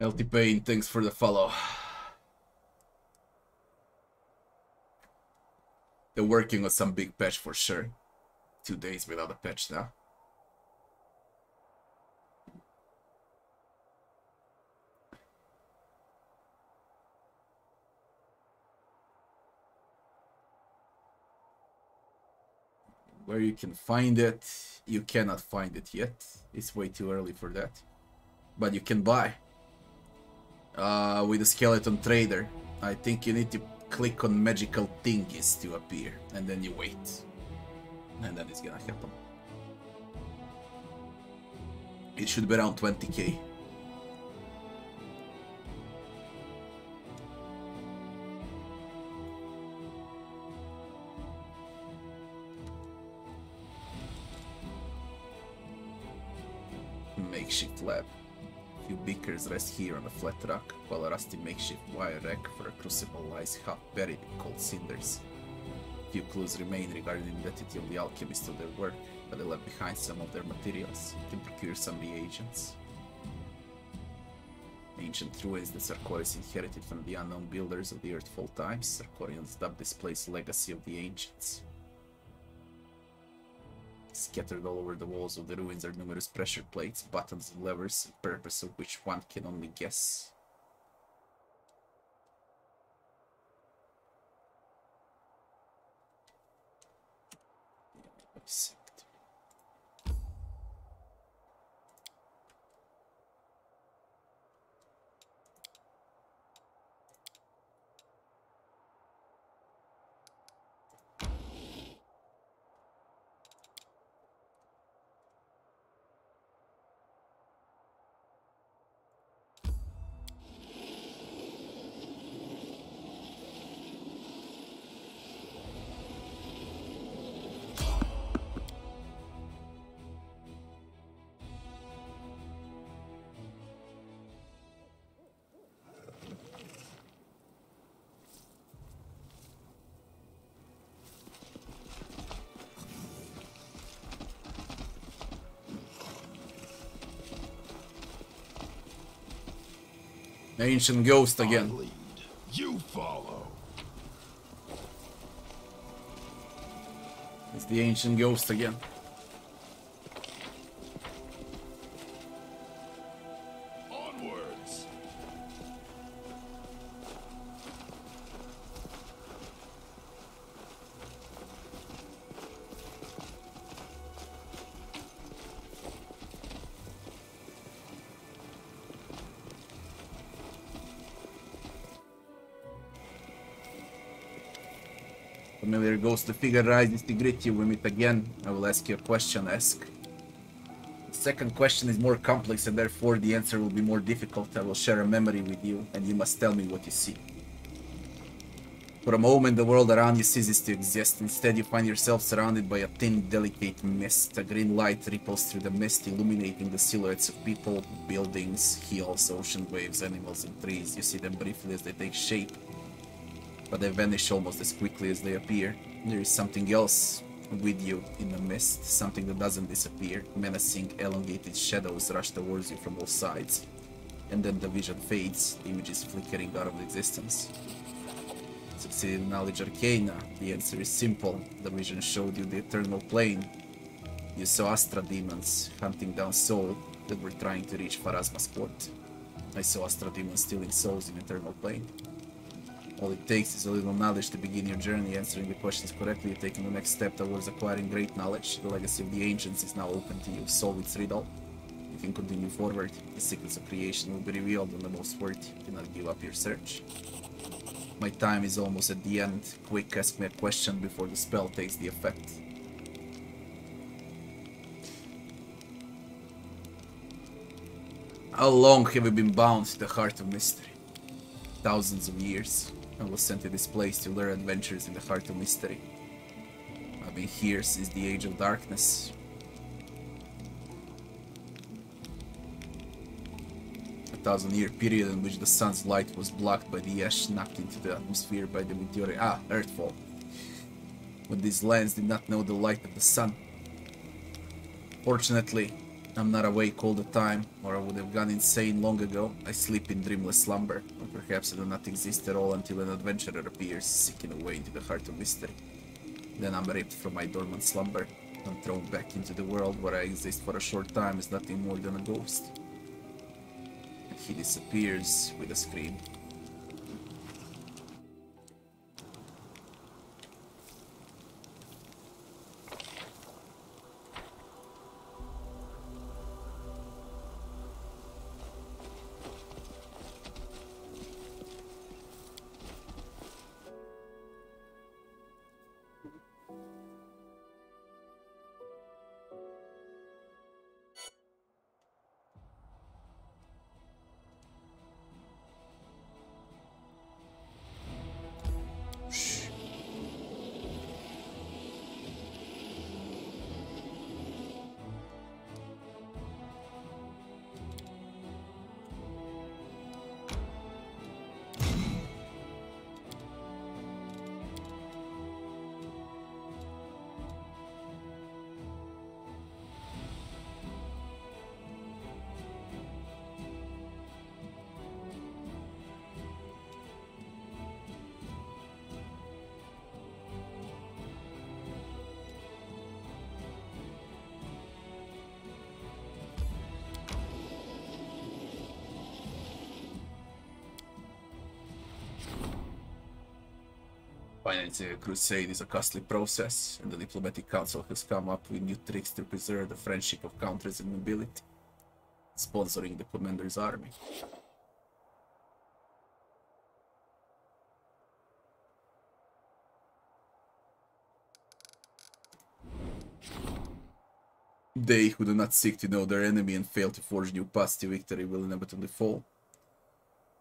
LT Payne, thanks for the follow. They're working on some big patch for sure. 2 days without a patch now. Where you can find it, you cannot find it yet. It's way too early for that. But you can buy. With the skeleton trader. I think you need to click on magical thingies to appear. And then you wait. And then it's gonna happen. It should be around 20k. Makeshift lab. Few beakers rest here on a flat rock, while a rusty makeshift wire rack for a crucible lies half buried in cold cinders. Few clues remain regarding the identity of the alchemists of their work, but they left behind some of their materials. You can procure some reagents. Ancient ruins that Sarkorians inherited from the unknown builders of the Earthfall times. Sarkorians dubbed this place Legacy of the Ancients. Scattered all over the walls of the ruins are numerous pressure plates, buttons, and levers, the purpose of which one can only guess. Ancient ghost again. Lead. You follow. It's the ancient ghost again. Onwards. Familiar ghost, the figure rises to greet you. We meet again. I will ask you a question. Ask. The second question is more complex and therefore the answer will be more difficult. I will share a memory with you and you must tell me what you see. For a moment the world around you ceases to exist. Instead you find yourself surrounded by a thin, delicate mist. A green light ripples through the mist, illuminating the silhouettes of people, buildings, hills, ocean waves, animals and trees. You see them briefly as they take shape, but they vanish almost as quickly as they appear. There is something else with you in the mist, something that doesn't disappear. Menacing, elongated shadows rush towards you from all sides. And then the vision fades, the image is flickering out of existence. Succeeded in knowledge arcana. The answer is simple. The vision showed you the eternal plane. You saw Astra demons hunting down souls that were trying to reach Pharasma's court. I saw Astra demons stealing souls in eternal plane. All it takes is a little knowledge to begin your journey. Answering the questions correctly, you're taking the next step towards acquiring great knowledge. The legacy of the ancients is now open to you. Solve its riddle. You can continue forward. The secrets of creation will be revealed, and the most worthy. Do not give up your search. My time is almost at the end. Quick, ask me a question before the spell takes the effect. How long have you been bound to the heart of mystery? Thousands of years. I was sent to this place to lure adventures in the heart of mystery. I've been here since the age of darkness. A 1,000-year period in which the sun's light was blocked by the ash knocked into the atmosphere by the meteoric Earthfall. When these lands did not know the light of the sun. Fortunately, I'm not awake all the time, or I would have gone insane long ago. I sleep in dreamless slumber, or perhaps I do not exist at all until an adventurer appears, seeking a way into the heart of mystery. Then I'm ripped from my dormant slumber, and thrown back into the world where I exist for a short time as nothing more than a ghost. And he disappears with a scream. Financing a crusade is a costly process, and the diplomatic council has come up with new tricks to preserve the friendship of countries and nobility, sponsoring the commander's army. They who do not seek to know their enemy and fail to forge new paths to victory will inevitably fall.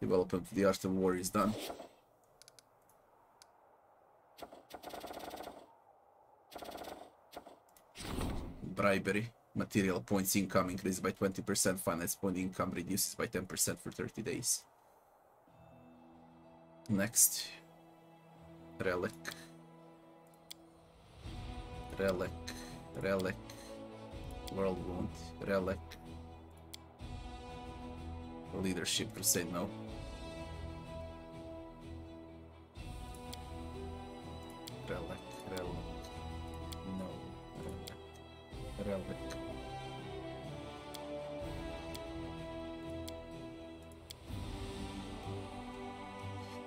Development of the art of war is done. Bribery. Material points income increased by 20%. Finance point income reduces by 10% for 30 days. Next. Relic. Relic. Relic. World Wound. Relic. Leadership Crusade, no. Relic. Relic. No. Relic. Relic.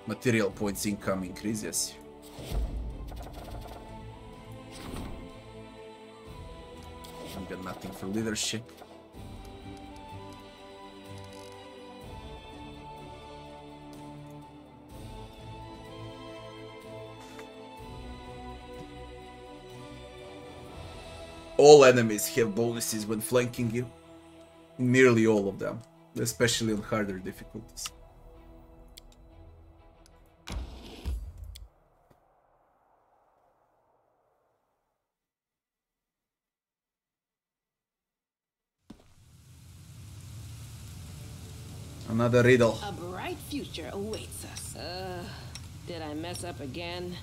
Material points income increases. I've got nothing for leadership. All enemies have bonuses when flanking you. Nearly all of them, especially on harder difficulties. Another riddle. A bright future awaits us. Did I mess up again?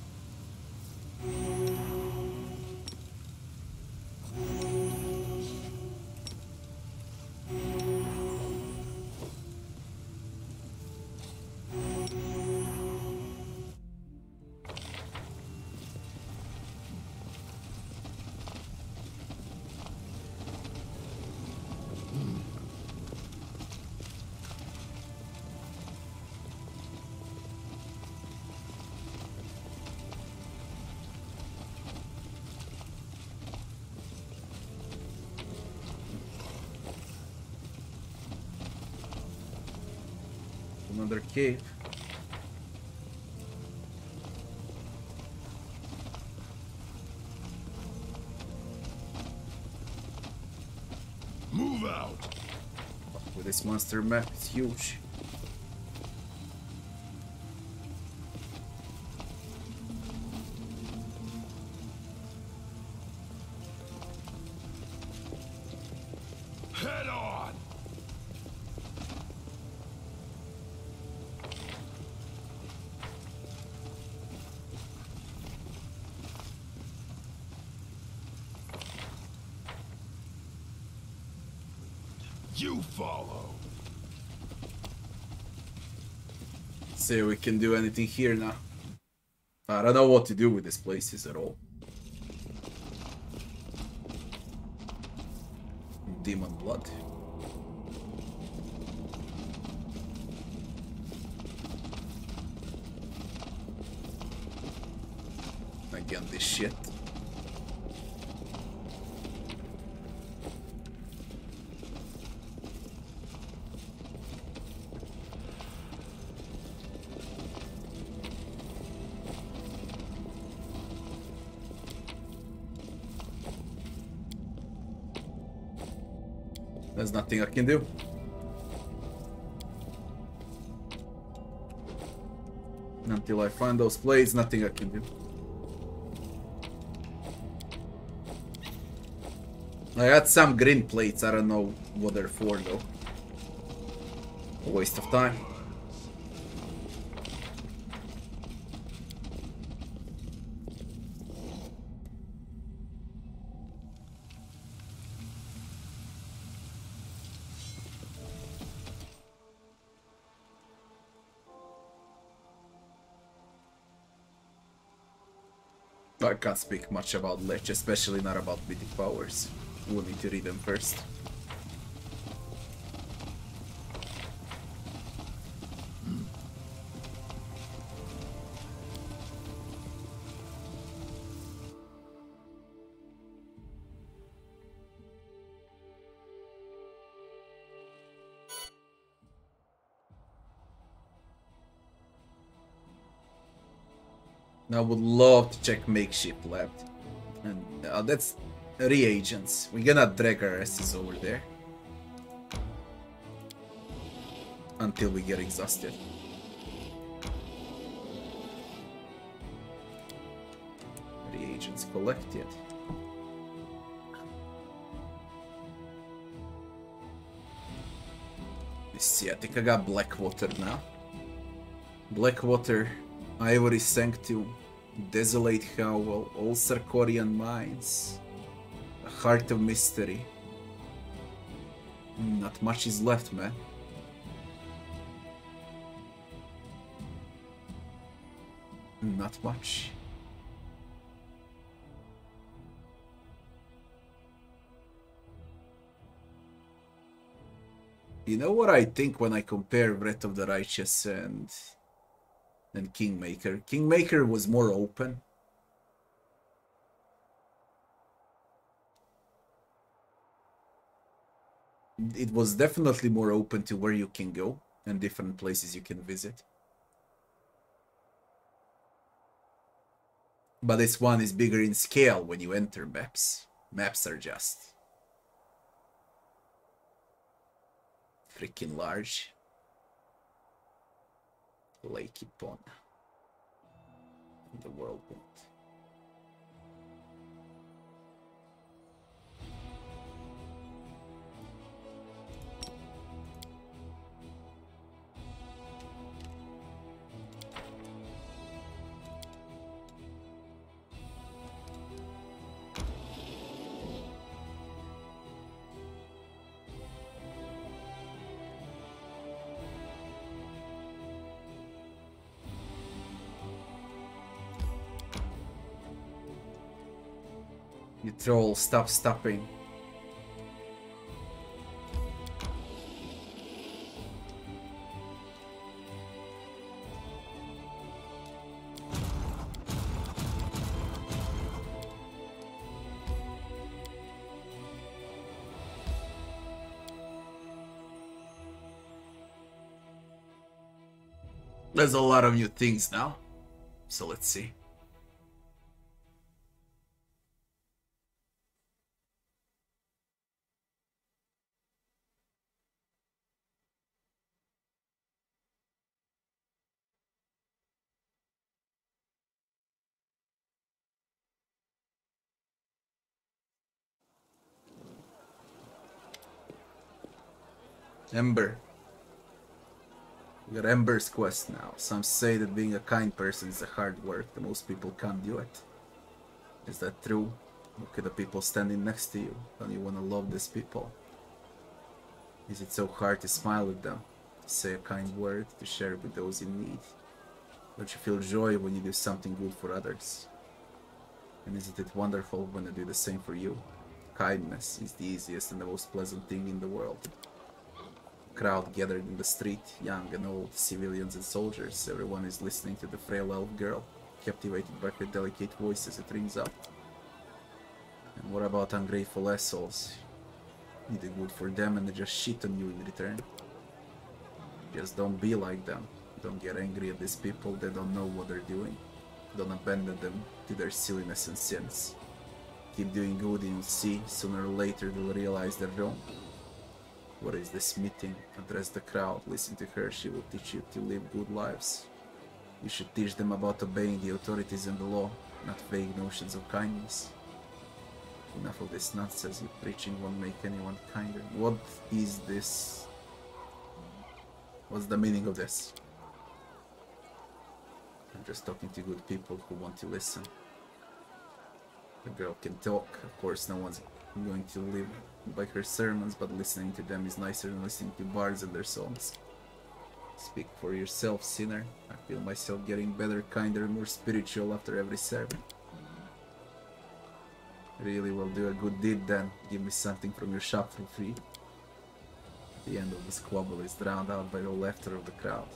Another cave. Move out. With this monster map, it's huge. Head on. You follow. See if we can do anything here now. I don't know what to do with these places at all. Demon blood. Again, this shit. There's nothing I can do. Until I find those plates, nothing I can do. I had some green plates, I don't know what they're for though. A waste of time. I can't speak much about Lech, especially not about mythic powers. We'll need to read them first. I would love to check makeshift lab. And that's reagents. We're gonna drag our asses over there. Until we get exhausted. Reagents collected. Let's see, I think I got Blackwater now. Blackwater, Ivory Sanctum, Desolate Howl, All Sarkorian Mines, a Heart of Mystery. Not much is left, man. Not much. You know what I think when I compare Wrath of the Righteous and Kingmaker? Kingmaker was more open. It was definitely more open to where you can go and different places you can visit. But this one is bigger in scale when you enter maps. Maps are just freaking large. Lake Ipon. The whirlwind. You troll, stop stopping. There's a lot of new things now, so let's see. Ember. We got Ember's quest now. Some say that being a kind person is a hard work, but most people can't do it. Is that true? Look at the people standing next to you. Don't you want to love these people? Is it so hard to smile at them? To say a kind word, to share with those in need? Don't you feel joy when you do something good for others? And isn't it wonderful when they do the same for you? Kindness is the easiest and the most pleasant thing in the world. Crowd gathered in the street, young and old, civilians and soldiers. Everyone is listening to the frail elf girl, captivated by her delicate voice as it rings out. And what about ungrateful assholes? You do good for them and they just shit on you in return. Just don't be like them. Don't get angry at these people, they don't know what they're doing. Don't abandon them to their silliness and sins. Keep doing good and you'll see, sooner or later they'll realize they're wrong. What is this meeting? Address the crowd, listen to her, she will teach you to live good lives. You should teach them about obeying the authorities and the law, not vague notions of kindness. Enough of this nonsense, you preaching won't make anyone kinder. What is this? What's the meaning of this? I'm just talking to good people who want to listen. The girl can talk, of course no one's going to live by her sermons, but listening to them is nicer than listening to bards and their songs. Speak for yourself, sinner. I feel myself getting better, kinder, and more spiritual after every sermon. Really will do a good deed then. Give me something from your shop for free. The end of the squabble is drowned out by all laughter of the crowd.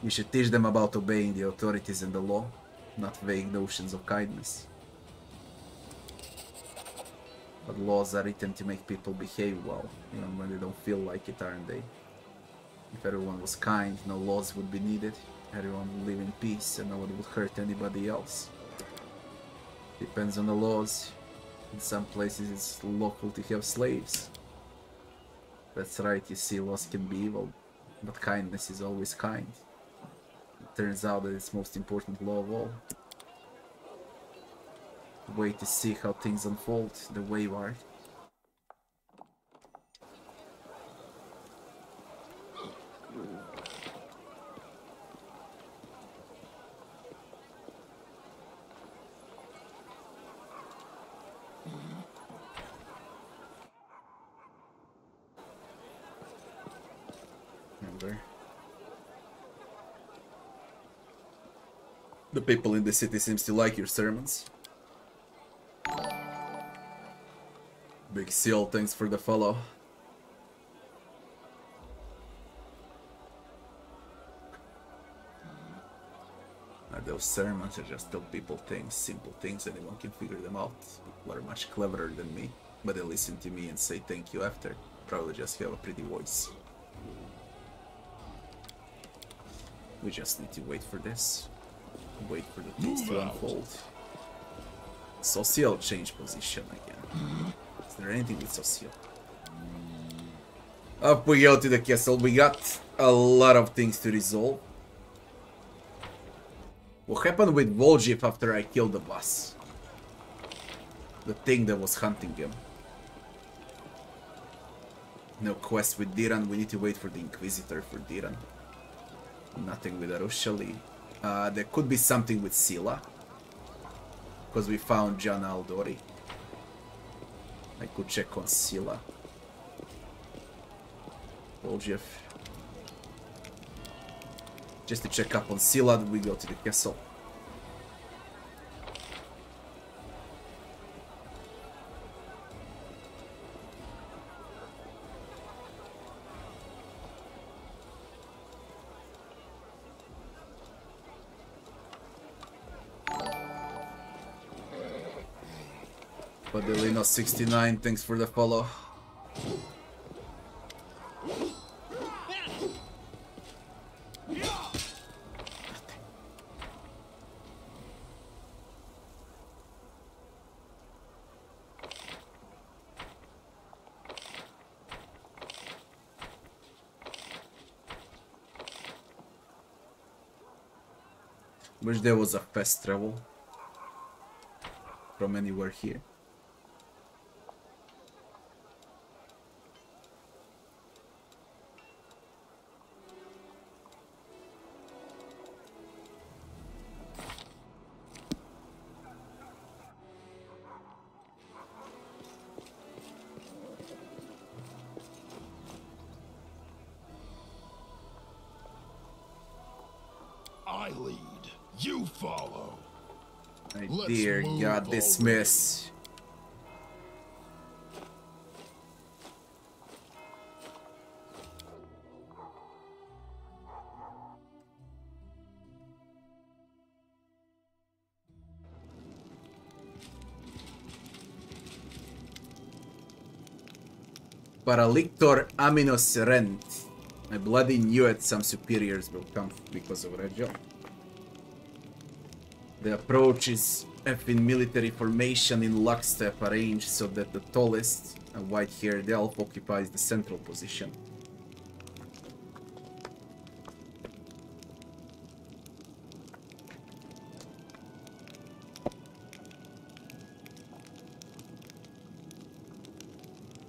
You should teach them about obeying the authorities and the law, not vague notions of kindness. But laws are written to make people behave well, even when they don't feel like it, aren't they? If everyone was kind, no laws would be needed. Everyone would live in peace and no one would hurt anybody else. Depends on the laws. In some places it's lawful to have slaves. That's right, you see, laws can be evil, but kindness is always kind. It turns out that it's the most important law of all. Wait to see how things unfold, the wayward. The people in the city seems to like your sermons. Big Seal, thanks for the follow. Those sermons are just tell people things, simple things, anyone can figure them out. People are much cleverer than me, but they listen to me and say thank you after. Probably just have a pretty voice. We just need to wait for this. Wait for the things to unfold. Social change position again. Is there anything with social? Up we go to the castle. We got a lot of things to resolve. What happened with Voljev after I killed the boss? The thing that was hunting him. No quest with Diran. We need to wait for the Inquisitor for Diran. Nothing with Arushali. There could be something with Sila. Because we found Jana Aldori. I could check on Sila. Voljev. Just to check up on Sila, we go to the castle. Padelino69, thanks for the follow. Wish there was a fast travel from anywhere here. I lead, you follow. My Let's dear move God, this mess. Paralictor Aminos Rent. I bloody knew it, some superiors will come because of Regel. The approach is in military formation in lockstep arranged so that the tallest, a white-haired elf, occupies the central position.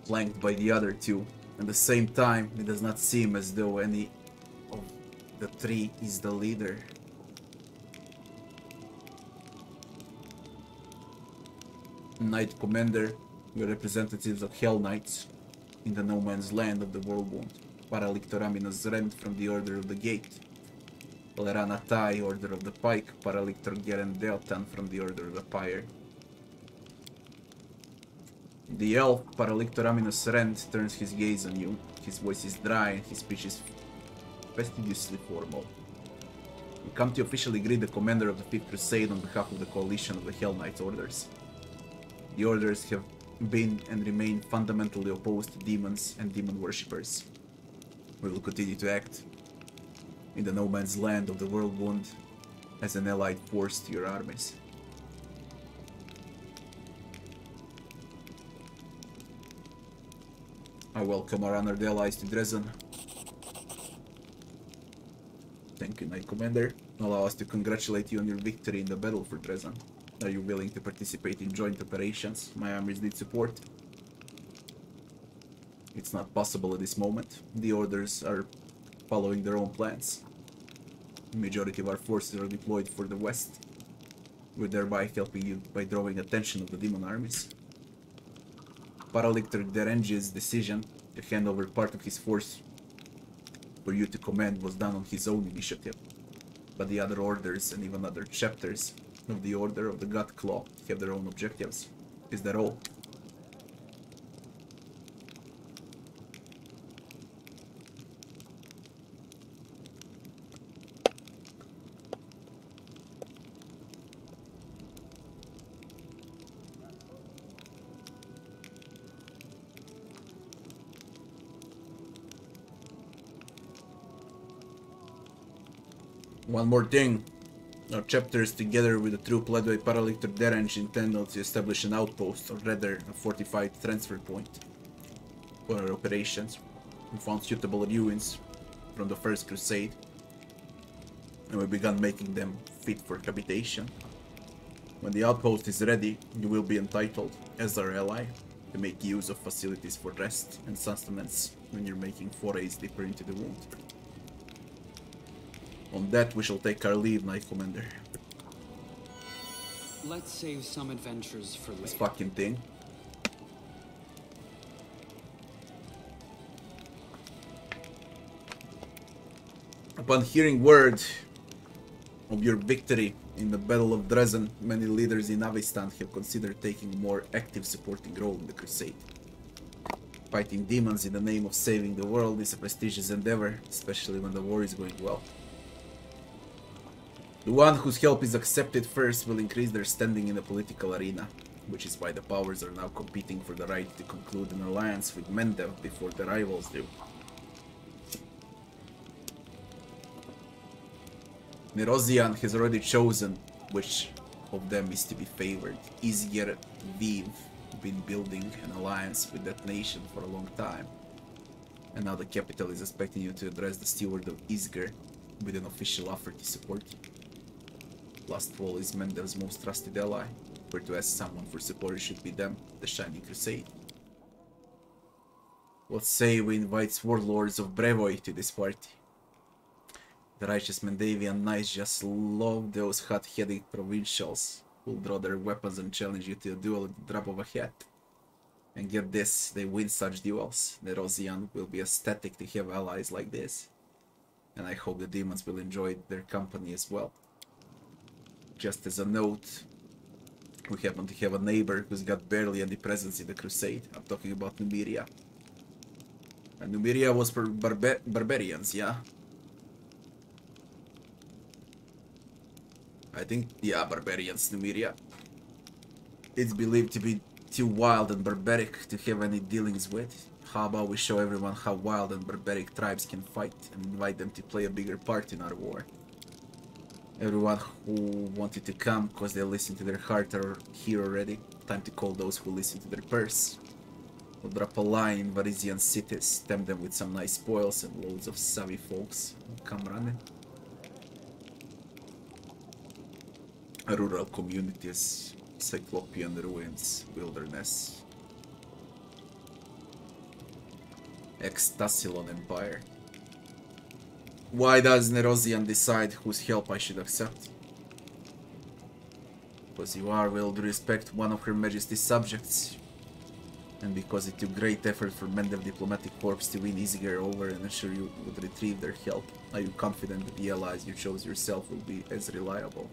Flanked by the other two. At the same time, it does not seem as though any of the three is the leader. Knight Commander, we are representatives of Hell Knights in the no man's land of the Whirlwind. Paralictor Aminos Rent from the Order of the Gate. Valerana Tai, Order of the Pike. Paralictor Geren Deltan from the Order of the Pyre. The elf, Paralictor Aminos Rent, turns his gaze on you. His voice is dry and his speech is fastidiously formal. We come to officially greet the commander of the Fifth Crusade on behalf of the coalition of the Hell Knight Orders. The orders have been and remain fundamentally opposed to demons and demon worshippers. We will continue to act in the no man's land of the world wound as an allied force to your armies. I welcome our honored allies to Dresden. Thank you, Knight Commander. Allow us to congratulate you on your victory in the battle for Dresden. Are you willing to participate in joint operations? My armies need support. It's not possible at this moment. The orders are following their own plans. The majority of our forces are deployed for the west. We're thereby helping you by drawing attention of the demon armies. Paralictor Derange's decision to hand over part of his force for you to command was done on his own initiative, but the other orders and even other chapters of the Order of the God Claw have their own objectives. Is that all? One more thing. Our chapters, together with the troop led by Paralictor Derange, intend to establish an outpost, or rather a fortified transfer point for our operations. We found suitable ruins from the First Crusade, and we began making them fit for habitation. When the outpost is ready, you will be entitled, as our ally, to make use of facilities for rest and sustenance when you're making forays deeper into the wound. On that, we shall take our leave, Knight Commander. Let's save some adventures for This later. fucking thing. Upon hearing word of your victory in the Battle of Dresden, many leaders in Avistan have considered taking a more active supporting role in the crusade. Fighting demons in the name of saving the world is a prestigious endeavor, especially when the war is going well. The one whose help is accepted first will increase their standing in the political arena, which is why the powers are now competing for the right to conclude an alliance with Mendev before their rivals do. Nerosian has already chosen which of them is to be favored. Isgir Viv been building an alliance with that nation for a long time, and now the capital is expecting you to address the steward of Isgir with an official offer to support you. Last of all is Mendev's most trusted ally. Where to ask someone for support, it should be them, the Shining Crusade. What say we invite warlords of Brevoy to this party? The righteous Mendavian knights just love those hot-headed provincials who'll draw their weapons and challenge you to a duel at the drop of a hat. And get this, they win such duels. The Rosian will be ecstatic to have allies like this. And I hope the demons will enjoy their company as well. Just as a note, we happen to have a neighbor who's got barely any presence in the crusade. I'm talking about Numiria. And Numiria was for barbarians, yeah? I think, yeah, barbarians, Numiria. It's believed to be too wild and barbaric to have any dealings with. How about we show everyone how wild and barbaric tribes can fight and invite them to play a bigger part in our war? Everyone who wanted to come because they listened to their heart are here already. Time to call those who listen to their purse. We'll drop a line in Varisian cities, tempt them with some nice spoils and loads of savvy folks. Come running. Rural communities, Cyclopean ruins, wilderness. Ex-Tassilon Empire. Why does Nerosian decide whose help I should accept? Because you are, with all due respect, one of Her Majesty's subjects. And because it took great effort for Mendev Diplomatic Corps to win Isgir over and ensure you would retrieve their help, are you confident that the allies you chose yourself will be as reliable?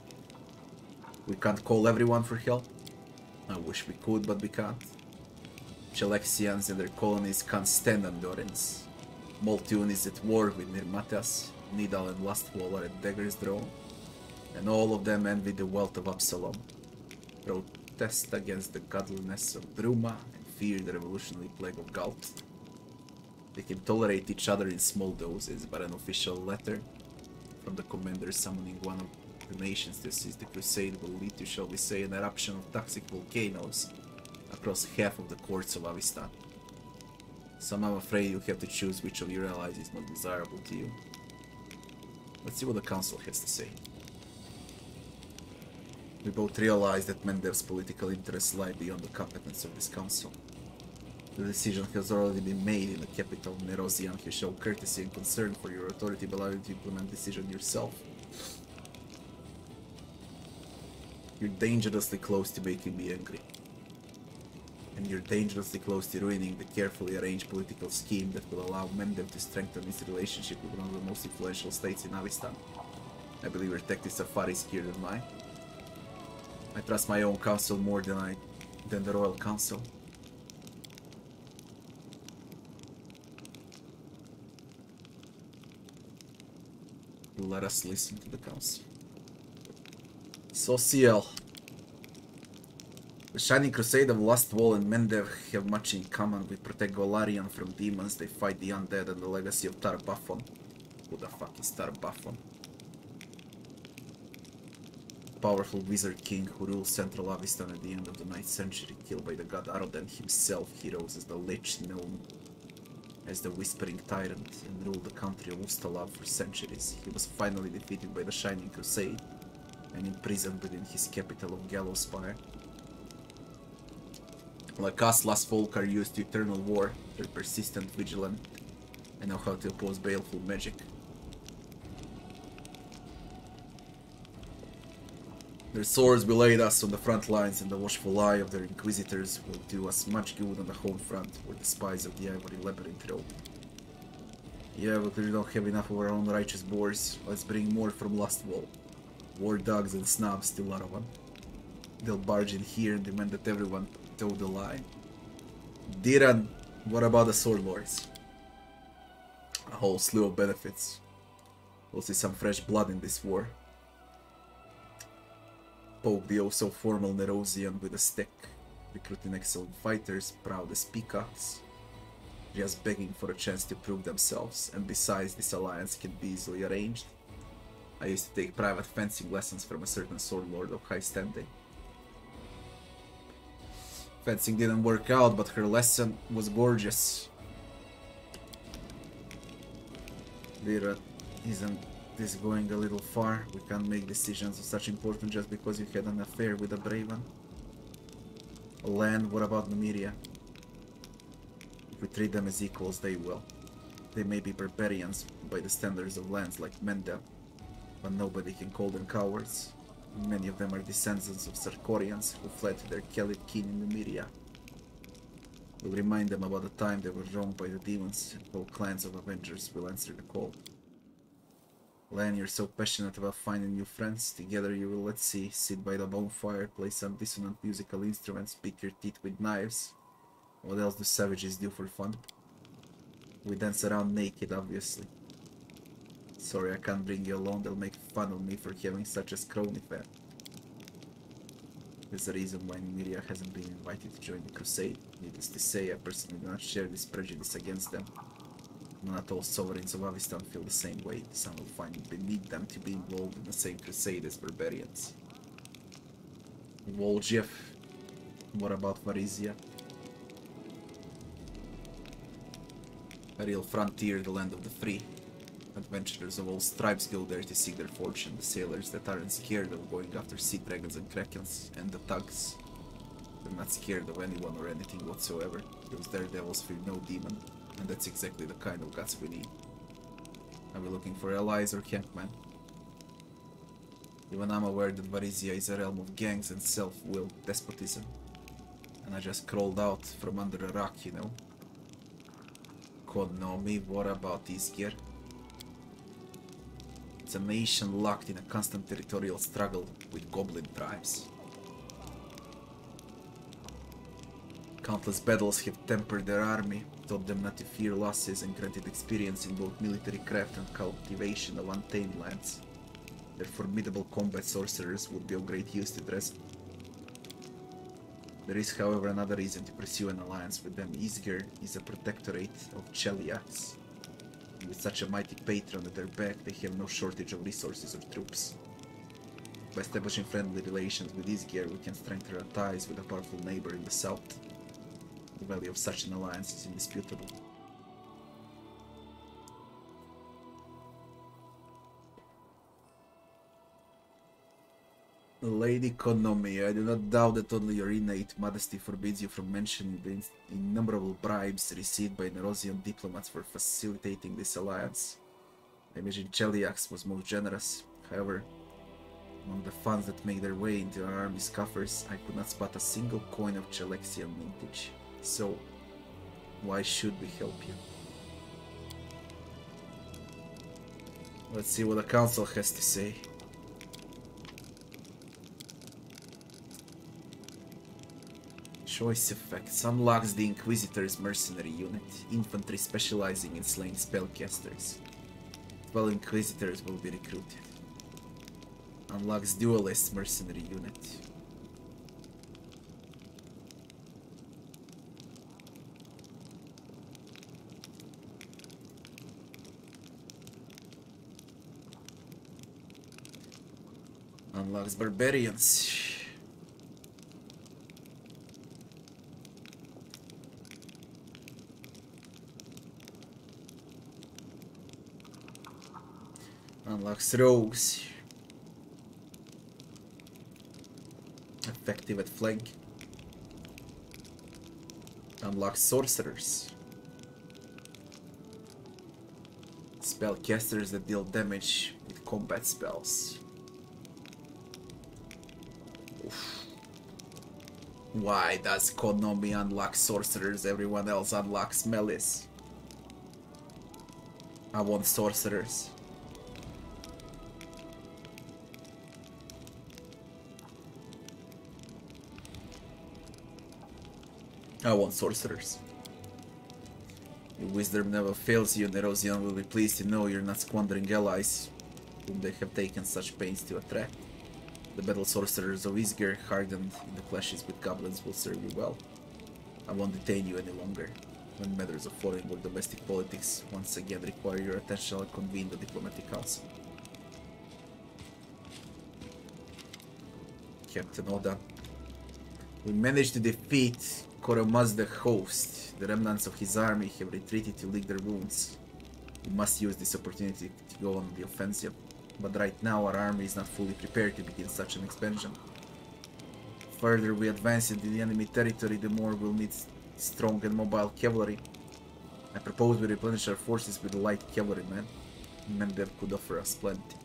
We can't call everyone for help. I wish we could, but we can't. Chalexians and their colonies can't stand endurance. Multune is at war with Nirmatas, Nidal and Lustwall are at dagger's drawn, and all of them envy the wealth of Absalom, protest against the godliness of Bruma, and fear the revolutionary plague of Galt. They can tolerate each other in small doses, but an official letter from the commander summoning one of the nations to assist the crusade will lead to, shall we say, an eruption of toxic volcanoes across half of the courts of Avistan. So I'm afraid you'll have to choose which of your allies is most desirable to you. Let's see what the council has to say. We both realize that Mendev's political interests lie beyond the competence of this council. The decision has already been made in the capital. Nerosian has shown courtesy and concern for your authority, but allow you to implement the decision yourself. You're dangerously close to making me angry. And you're dangerously close to ruining the carefully arranged political scheme that will allow Mendev to strengthen its relationship with one of the most influential states in Avistan. I believe your tactics are far riskier than mine. I trust my own council more than the Royal Council. Let us listen to the council. Social. The Shining Crusade of Last Wall and Mendev have much in common. We protect Golarion from demons, they fight the undead and the legacy of Tar-Baphon. Who the fuck is Tar-Baphon? Powerful wizard king who ruled central Avistan at the end of the 9th century, killed by the god Aroden himself. He rose as the Lich, known as the Whispering Tyrant, and ruled the country of Ustalav for centuries. He was finally defeated by the Shining Crusade and imprisoned within his capital of Gallowspire. Like us, last folk are used to eternal war. They're persistent, vigilant, and know how to oppose baleful magic. Their swords will aid us on the front lines, and the watchful eye of their inquisitors will do us much good on the home front, where the spies of the Ivory Labyrinth roam. Yeah, but we don't have enough of our own righteous boars. Let's bring more from Last Wall. War dogs and snobs still are one. They'll barge in here and demand that everyone toe the line. Diran, what about the sword lords? A whole slew of benefits. We'll see some fresh blood in this war. Poke the oh-so-formal Nerosian with a stick, recruiting excellent fighters, proud as peacocks, just begging for a chance to prove themselves, and besides, this alliance can be easily arranged. I used to take private fencing lessons from a certain sword lord of high standing. Fencing didn't work out, but her lesson was gorgeous. Vera, isn't this going a little far? We can't make decisions of such importance just because you had an affair with a Braven. Land, what about Numiria? If we treat them as equals, they will. They may be barbarians by the standards of lands like Mendev, but nobody can call them cowards. Many of them are descendants of Sarkorians who fled to their Khalid kin in Numiria. We'll remind them about the time they were wronged by the demons, and whole clans of Avengers will answer the call. Lan, you're so passionate about finding new friends. Together you will, let's see, sit by the bonfire, play some dissonant musical instruments, pick your teeth with knives. What else do savages do for fun? We dance around naked, obviously. Sorry, I can't bring you along. They'll make fun of me for having such a scrawny fan. There's a reason why Numiria hasn't been invited to join the crusade. Needless to say, I personally do not share this prejudice against them. Not all sovereigns of Avistan feel the same way. Some will find it beneath them to be involved in the same crusade as barbarians. Voljev. What about Varisia? A real frontier, the land of the free. Adventurers of all stripes go there to seek their fortune. The sailors that aren't scared of going after sea dragons and krakens, and the thugs. They're not scared of anyone or anything whatsoever. Those daredevils fear no demon, and that's exactly the kind of guts we need. Are we looking for allies or campmen? Even I'm aware that Varisia is a realm of gangs and self-willed despotism. And I just crawled out from under a rock, you know. Konomi, what about Isgir? It's a nation locked in a constant territorial struggle with goblin tribes. Countless battles have tempered their army, taught them not to fear losses, and granted experience in both military craft and cultivation of untamed lands. Their formidable combat sorcerers would be of great use to Dresden. There is, however, another reason to pursue an alliance with them. Isgir is a protectorate of Cheliax. With such a mighty patron at their back, they have no shortage of resources or troops. By establishing friendly relations with Isgir, we can strengthen our ties with a powerful neighbor in the south. The value of such an alliance is indisputable. Lady Konomi, I do not doubt that only your innate modesty forbids you from mentioning the innumerable bribes received by Nerosian diplomats for facilitating this alliance. I imagine Cheliax was most generous. However, among the funds that make their way into our army's coffers, I could not spot a single coin of Chelexian mintage. So, why should we help you? Let's see what the council has to say. Choice effects unlocks the Inquisitor's mercenary unit, infantry specializing in slaying spellcasters. 12 Inquisitors will be recruited. Unlocks Duelist mercenary unit. Unlocks Barbarians. Unlocks Rogues. Effective at flank. Unlocks Sorcerers. Spellcasters that deal damage with combat spells. Oof. Why does Konami unlock Sorcerers? Everyone else unlocks Melees. I want Sorcerers. I want Sorcerers. Your wisdom never fails you, Nerosian will be pleased to know you're not squandering allies whom they have taken such pains to attract. The battle sorcerers of Isgir, hardened in the clashes with goblins, will serve you well. I won't detain you any longer. When matters of foreign or domestic politics once again require your attention, I'll convene the diplomatic council. Captain Oda. We managed to defeat Koromaz's host. The remnants of his army have retreated to lick their wounds. We must use this opportunity to go on the offensive. But right now our army is not fully prepared to begin such an expansion. The further we advance into the enemy territory, the more we'll need strong and mobile cavalry. I propose we replenish our forces with light cavalrymen. Men that could offer us plenty.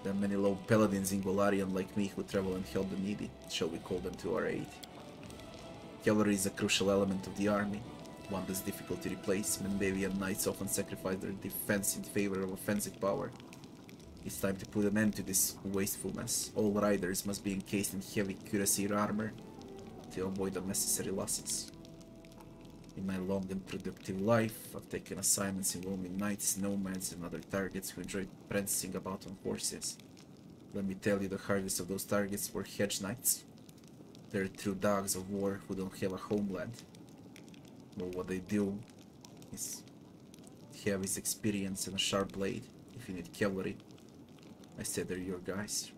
There are many low paladins in Golarion like me who travel and help the needy. Shall we call them to our aid? Cavalry is a crucial element of the army, one that's difficult to replace. Mendavian knights often sacrifice their defense in favor of offensive power. It's time to put an end to this wastefulness. All riders must be encased in heavy cuirassier armor to avoid unnecessary losses. In my long and productive life, I've taken assignments involving knights, nomads, and other targets who enjoy prancing about on horses. Let me tell you, the hardest of those targets were hedge knights. They're true dogs of war who don't have a homeland. But what they do is have his experience and a sharp blade. If you need cavalry, I said they're your guys.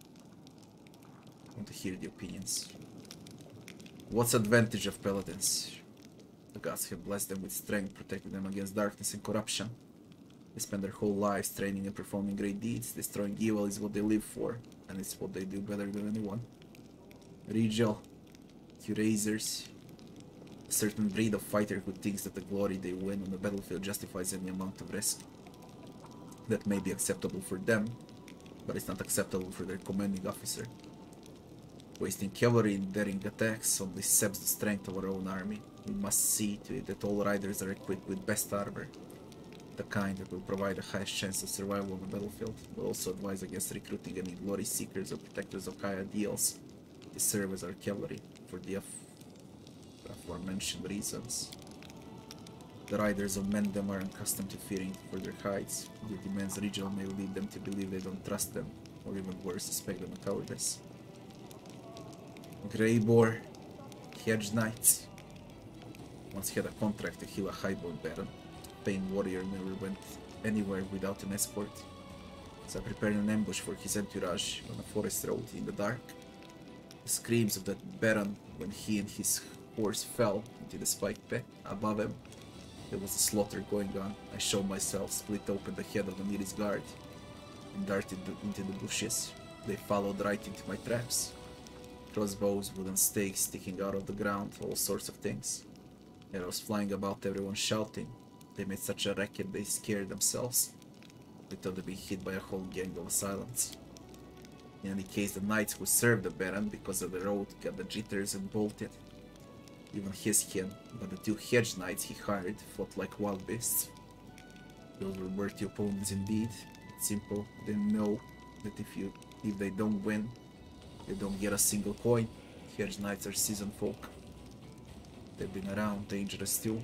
I want to hear the opinions. What's the advantage of paladins? The gods have blessed them with strength, protecting them against darkness and corruption. They spend their whole lives training and performing great deeds. Destroying evil is what they live for, and it's what they do better than anyone. Regal, Curazers, a certain breed of fighter who thinks that the glory they win on the battlefield justifies any amount of risk. That may be acceptable for them, but it's not acceptable for their commanding officer. Wasting cavalry in daring attacks only saps the strength of our own army. We must see to it that all riders are equipped with best armor, the kind that will provide the highest chance of survival on the battlefield. We'll also advise against recruiting any glory seekers or protectors of high ideals to serve as our cavalry for the aforementioned reasons. The riders of Mendem are accustomed to fearing for their hides. Their demands regional may lead them to believe they don't trust them, or even worse, suspect them of cowardice. Grey Boar. Hedge Knights. Once had a contract to heal a highborn baron. Pain warrior never went anywhere without an escort. So I prepared an ambush for his entourage on a forest road in the dark. The screams of that baron when he and his horse fell into the spike pit above him. There was a slaughter going on. I showed myself, split open the head of the nearest guard, and darted into the bushes. They followed right into my traps. Crossbows, wooden stakes sticking out of the ground, all sorts of things. Arrows flying about, everyone shouting. They made such a racket they scared themselves. They thought they'd be hit by a whole gang of assailants. In any case, the knights who served the baron because of the road got the jitters and bolted. Even his kin, but the 2 hedge knights he hired fought like wild beasts. Those were worthy opponents indeed. It's simple, they know that if they don't win, they don't get a single coin. Hedge knights are seasoned folk. They've been around, dangerous too.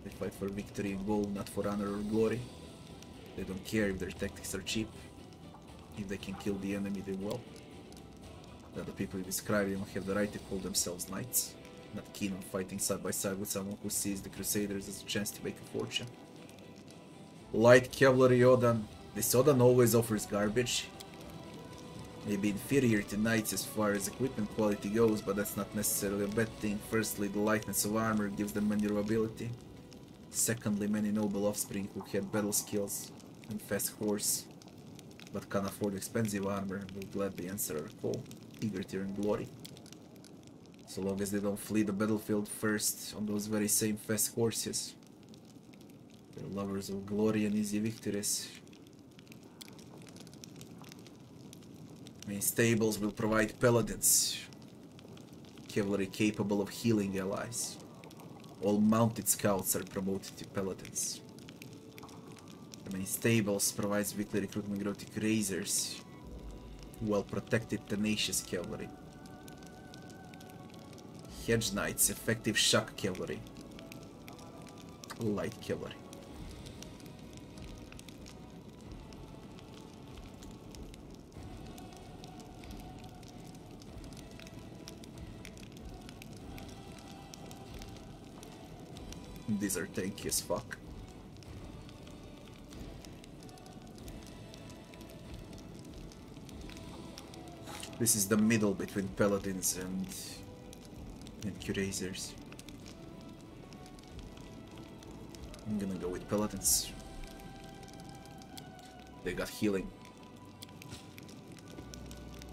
They fight for victory and gold, not for honor or glory. They don't care if their tactics are cheap. If they can kill the enemy, they will. The other people you describe don't have the right to call themselves knights. Not keen on fighting side by side with someone who sees the Crusaders as a chance to make a fortune. Light cavalry Odan. This Odan always offers garbage. Maybe inferior to knights as far as equipment quality goes, but that's not necessarily a bad thing. Firstly, the lightness of armor gives them maneuverability. Secondly, many noble offspring who had battle skills and fast horse, but can't afford expensive armor, will gladly answer our call, eager to earn glory. So long as they don't flee the battlefield first on those very same fast horses. They're lovers of glory and easy victories. Main stables will provide paladins, cavalry capable of healing allies. All mounted scouts are promoted to paladins. The main stables provides weekly recruitment growth to razors, well-protected tenacious cavalry. Hedge knights, effective shock cavalry. Light cavalry. These are tanky as fuck. This is the middle between paladins and cuirassiers. I'm gonna go with paladins. They got healing.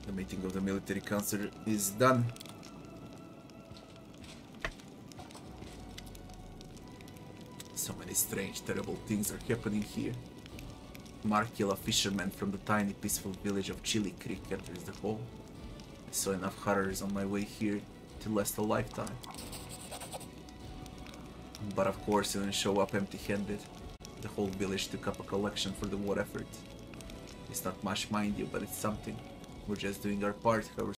The meeting of the military council is done. So many strange, terrible things are happening here. Markil, a fisherman from the tiny, peaceful village of Chili Creek, enters the hall. I saw enough horrors on my way here to last a lifetime. But of course, he didn't show up empty-handed. The whole village took up a collection for the war effort. It's not much, mind you, but it's something. We're just doing our part, however